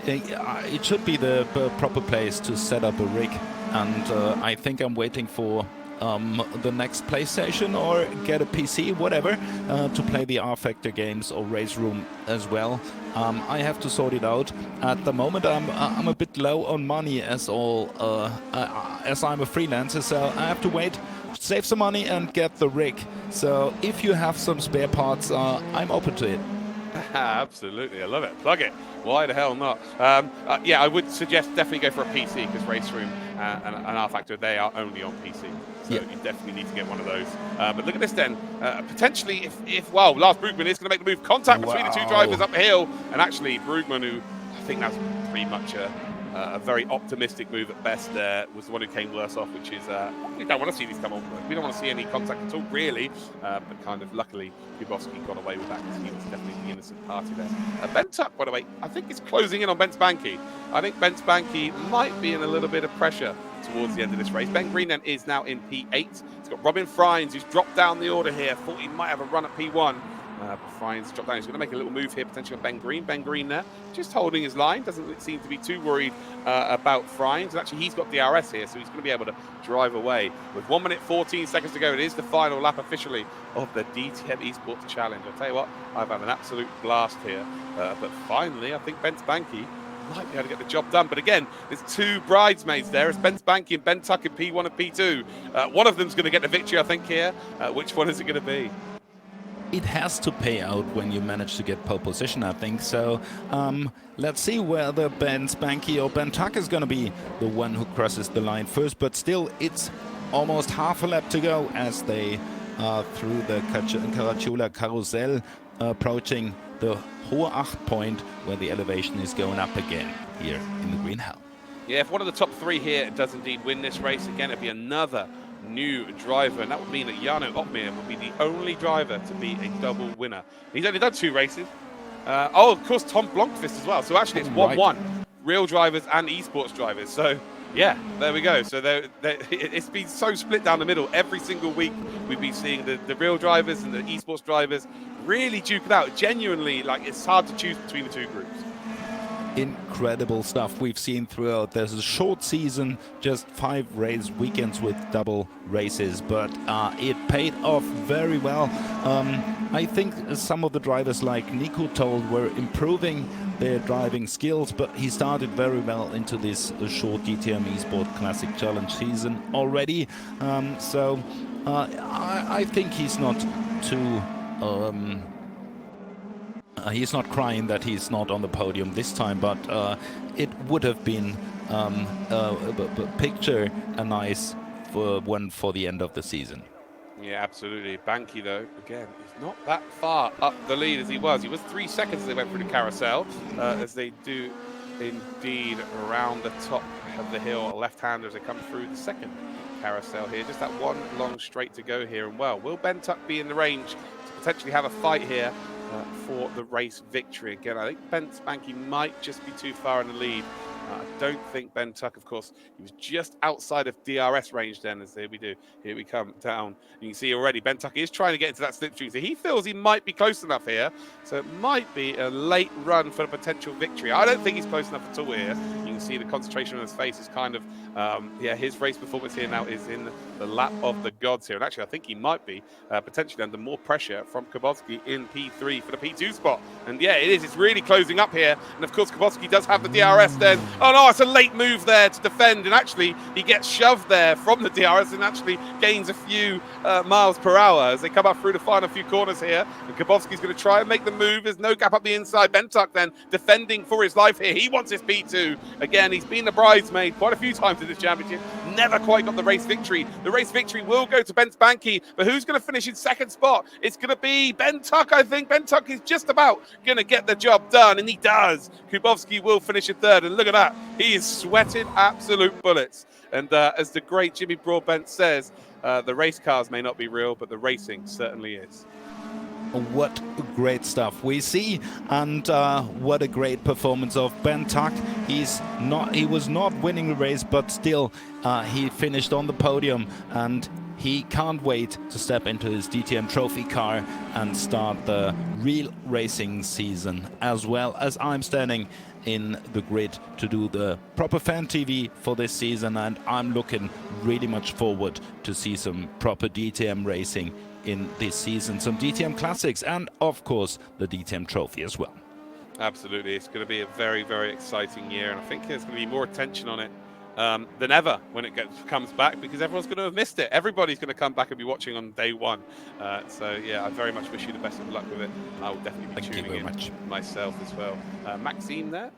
it should be the proper place to set up a rig, and I think I'm waiting for the next PlayStation or get a PC, whatever, to play the R-Factor games or Race Room as well. I have to sort it out. At the moment, I'm a bit low on money as I'm a freelancer, so I have to wait, save some money and get the rig. So if you have some spare parts, I'm open to it. Absolutely, I love it. Plug it. Why the hell not? Yeah, I would suggest definitely go for a PC because Race Room and R Factor, they are only on PC. So Yeah. you definitely need to get one of those. But look at this then. Potentially, if well, Lars Brugman is going to make the move. Contact between the two Wow. drivers up the hill. And actually, Brugman, who I think that's pretty much a very optimistic move at best there, was the one who came worse off, which is, we don't want to see these come on. We don't want to see any contact at all, really. But kind of luckily, Kubowski got away with that because he was definitely the innocent party there. Ben Tuck, by the way, I think is closing in on Bence Banky. I think Bence Banky might be in a little bit of pressure towards the end of this race. Ben Green then is now in P8. He's got Robin Frines, who's dropped down the order here. Thought he might have a run at P1. But Frines dropped down. He's going to make a little move here, potentially on Ben Green. Ben Green there, just holding his line. Doesn't seem to be too worried about Frines. And actually, he's got DRS here, so he's going to be able to drive away. With 1 minute 14 seconds to go, it is the final lap officially of the DTM Esports Challenge. I'll tell you what, I've had an absolute blast here. But finally, I think Bence Banky might be able to get the job done. But again, there's two bridesmaids there. It's Bence Banky and Ben Tuck in P1 and P2. One of them's going to get the victory, I think, here. Which one is it going to be? It has to pay out when you manage to get pole position, I think. So let's see whether Bence Banky or Ben Tuck is going to be the one who crosses the line first. But still, it's almost half a lap to go as they are through the Caracciolo Carousel, approaching the Hohe Acht point, where the elevation is going up again here in the Green Hell. Yeah, if one of the top three here does indeed win this race, again, it'd be another new driver, and that would mean that Jarno Opmeer would be the only driver to be a double winner. He's only done 2 races. Oh, of course, Tom Blomqvist as well. So actually, it's 1-1. Real drivers and esports drivers. So, yeah, there we go. So it's been so split down the middle. Every single week, we've been seeing the real drivers and the esports drivers really duke it out. Genuinely, like, it's hard to choose between the two groups. Incredible stuff we've seen throughout. There's a short season, just 5 race weekends with double races, but it paid off very well. I think some of the drivers like Nico told were improving their driving skills, but he started very well into this short DTM Esport Classic Challenge season already. So I think he's not too... he's not crying that he's not on the podium this time, but it would have been picture a nice one for the end of the season. Yeah, absolutely. Banky, though, again, is not that far up the lead as he was. He was 3 seconds as they went through the carousel, as they do indeed around the top of the hill, left-hander as they come through the second carousel here. Just that one long straight to go here. And, well, will Ben Tuck be in the range to potentially have a fight here for the race victory? Again, I think Bence Banky might just be too far in the lead. I don't think Ben Tuck, of course, he was just outside of DRS range then, as here we come down. You can see already Ben Tuck is trying to get into that slipstream, so he feels he might be close enough here. So it might be a late run for a potential victory. I don't think he's close enough at all here. You can see the concentration on his face is kind of, his race performance here now is in the lap of the gods here. And actually, I think he might be potentially under more pressure from Kubowski in P3 for the P2 spot. And yeah, it is. It's really closing up here. And of course, Kubowski does have the DRS then. Oh no, it's a late move there to defend. And actually, he gets shoved there from the DRS and actually gains a few miles per hour as they come up through the final few corners here. And Kubowski's going to try and make the move. There's no gap up the inside. Ben Tuck then defending for his life here. He wants his P2. Again, he's been the bridesmaid quite a few times in this championship. Never quite got the race victory. The race victory will go to Bence Banky, but who's going to finish in second spot? It's going to be Ben Tuck, I think. Ben Tuck is just about going to get the job done, and he does. Kubowski will finish in third, and look at that. He is sweating absolute bullets. And as the great Jimmy Broadbent says, the race cars may not be real, but the racing certainly is. What great stuff we see, and what a great performance of Ben Tuck. He was not winning the race, but still he finished on the podium, and he can't wait to step into his DTM trophy car and start the real racing season, as well as I'm standing in the grid to do the proper fan TV for this season, and I'm looking really much forward to see some proper DTM racing in this season, some DTM classics, and of course the DTM trophy as well. Absolutely, it's going to be a very, very exciting year, and I think there's going to be more attention on it than ever when it comes back, because everyone's going to have missed it. Everybody's going to come back and be watching on day one. So yeah, I very much wish you the best of luck with it. I will definitely be tuning in myself as well. Maxime there,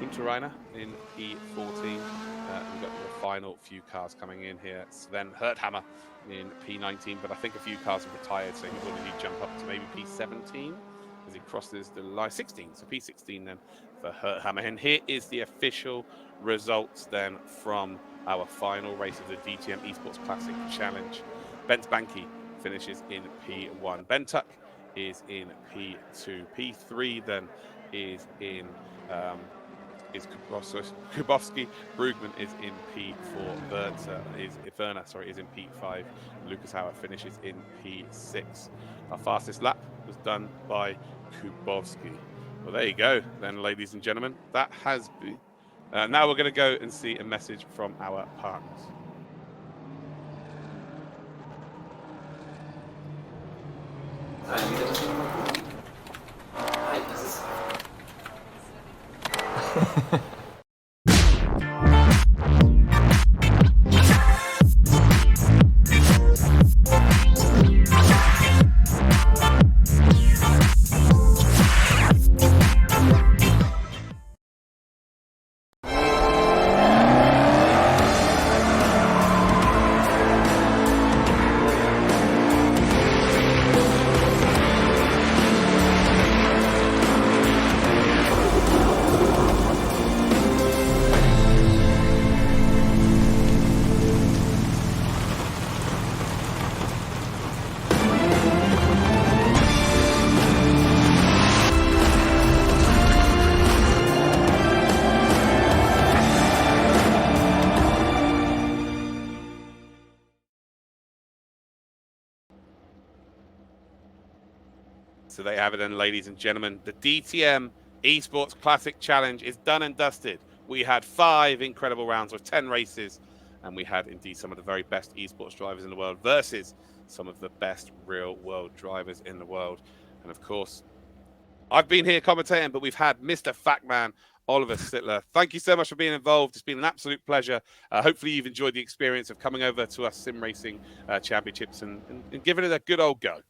Unterreiner in P14. We've got the final few cars coming in here. Sven Herthammer in P19, but I think a few cars have retired, so he will need to jump up to maybe P17 as he crosses the line. 16, so P16 then for Herthammer. And here is the official results then from our final race of the DTM Esports Classic Challenge. Bent Banky finishes in P1. Ben Tuck is in P2. P3 then is in Kubowski. Brugman is in P4. Werner is in P5. Lucas Hauer finishes in P6. Our fastest lap was done by Kubowski. Well, there you go then, ladies and gentlemen. That has been... now we're going to go and see a message from our partners. So there you have it then, ladies and gentlemen. The DTM Esports Classic Challenge is done and dusted. We had 5 incredible rounds with 10 races, and we had indeed some of the very best esports drivers in the world versus some of the best real-world drivers in the world. And of course, I've been here commentating, but we've had Mr. Factman, Oliver Sittler. Thank you so much for being involved. It's been an absolute pleasure. Hopefully you've enjoyed the experience of coming over to us Sim Racing Championships and giving it a good old go.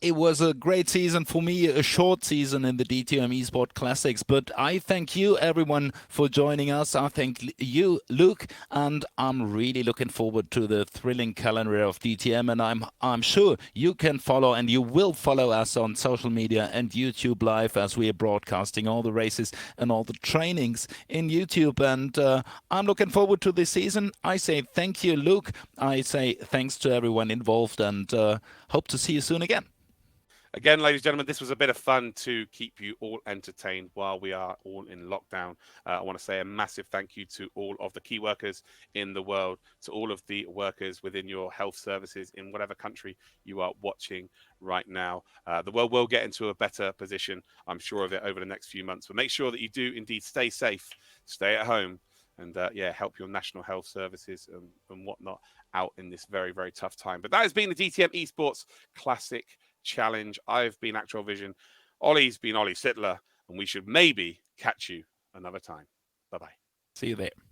It was a great season for me, a short season in the DTM Esport Classics, but I thank you everyone for joining us. I thank you, Luke, and I'm really looking forward to the thrilling calendar of DTM, and I'm sure you can follow and you will follow us on social media and YouTube Live as we are broadcasting all the races and all the trainings in YouTube, and I'm looking forward to this season. I say thank you, Luke. I say thanks to everyone involved, and hope to see you soon again. Again, ladies and gentlemen, this was a bit of fun to keep you all entertained while we are all in lockdown. I want to say a massive thank you to all of the key workers in the world, to all of the workers within your health services in whatever country you are watching right now. The world will get into a better position, I'm sure of it, over the next few months. But make sure that you do indeed stay safe, stay at home, and help your national health services and whatnot out in this very, very tough time. But that has been the DTM Esports Classic Challenge. I've been Actual Vision. Ollie's been Ollie Sittler, and we should maybe catch you another time. Bye-bye. See you there.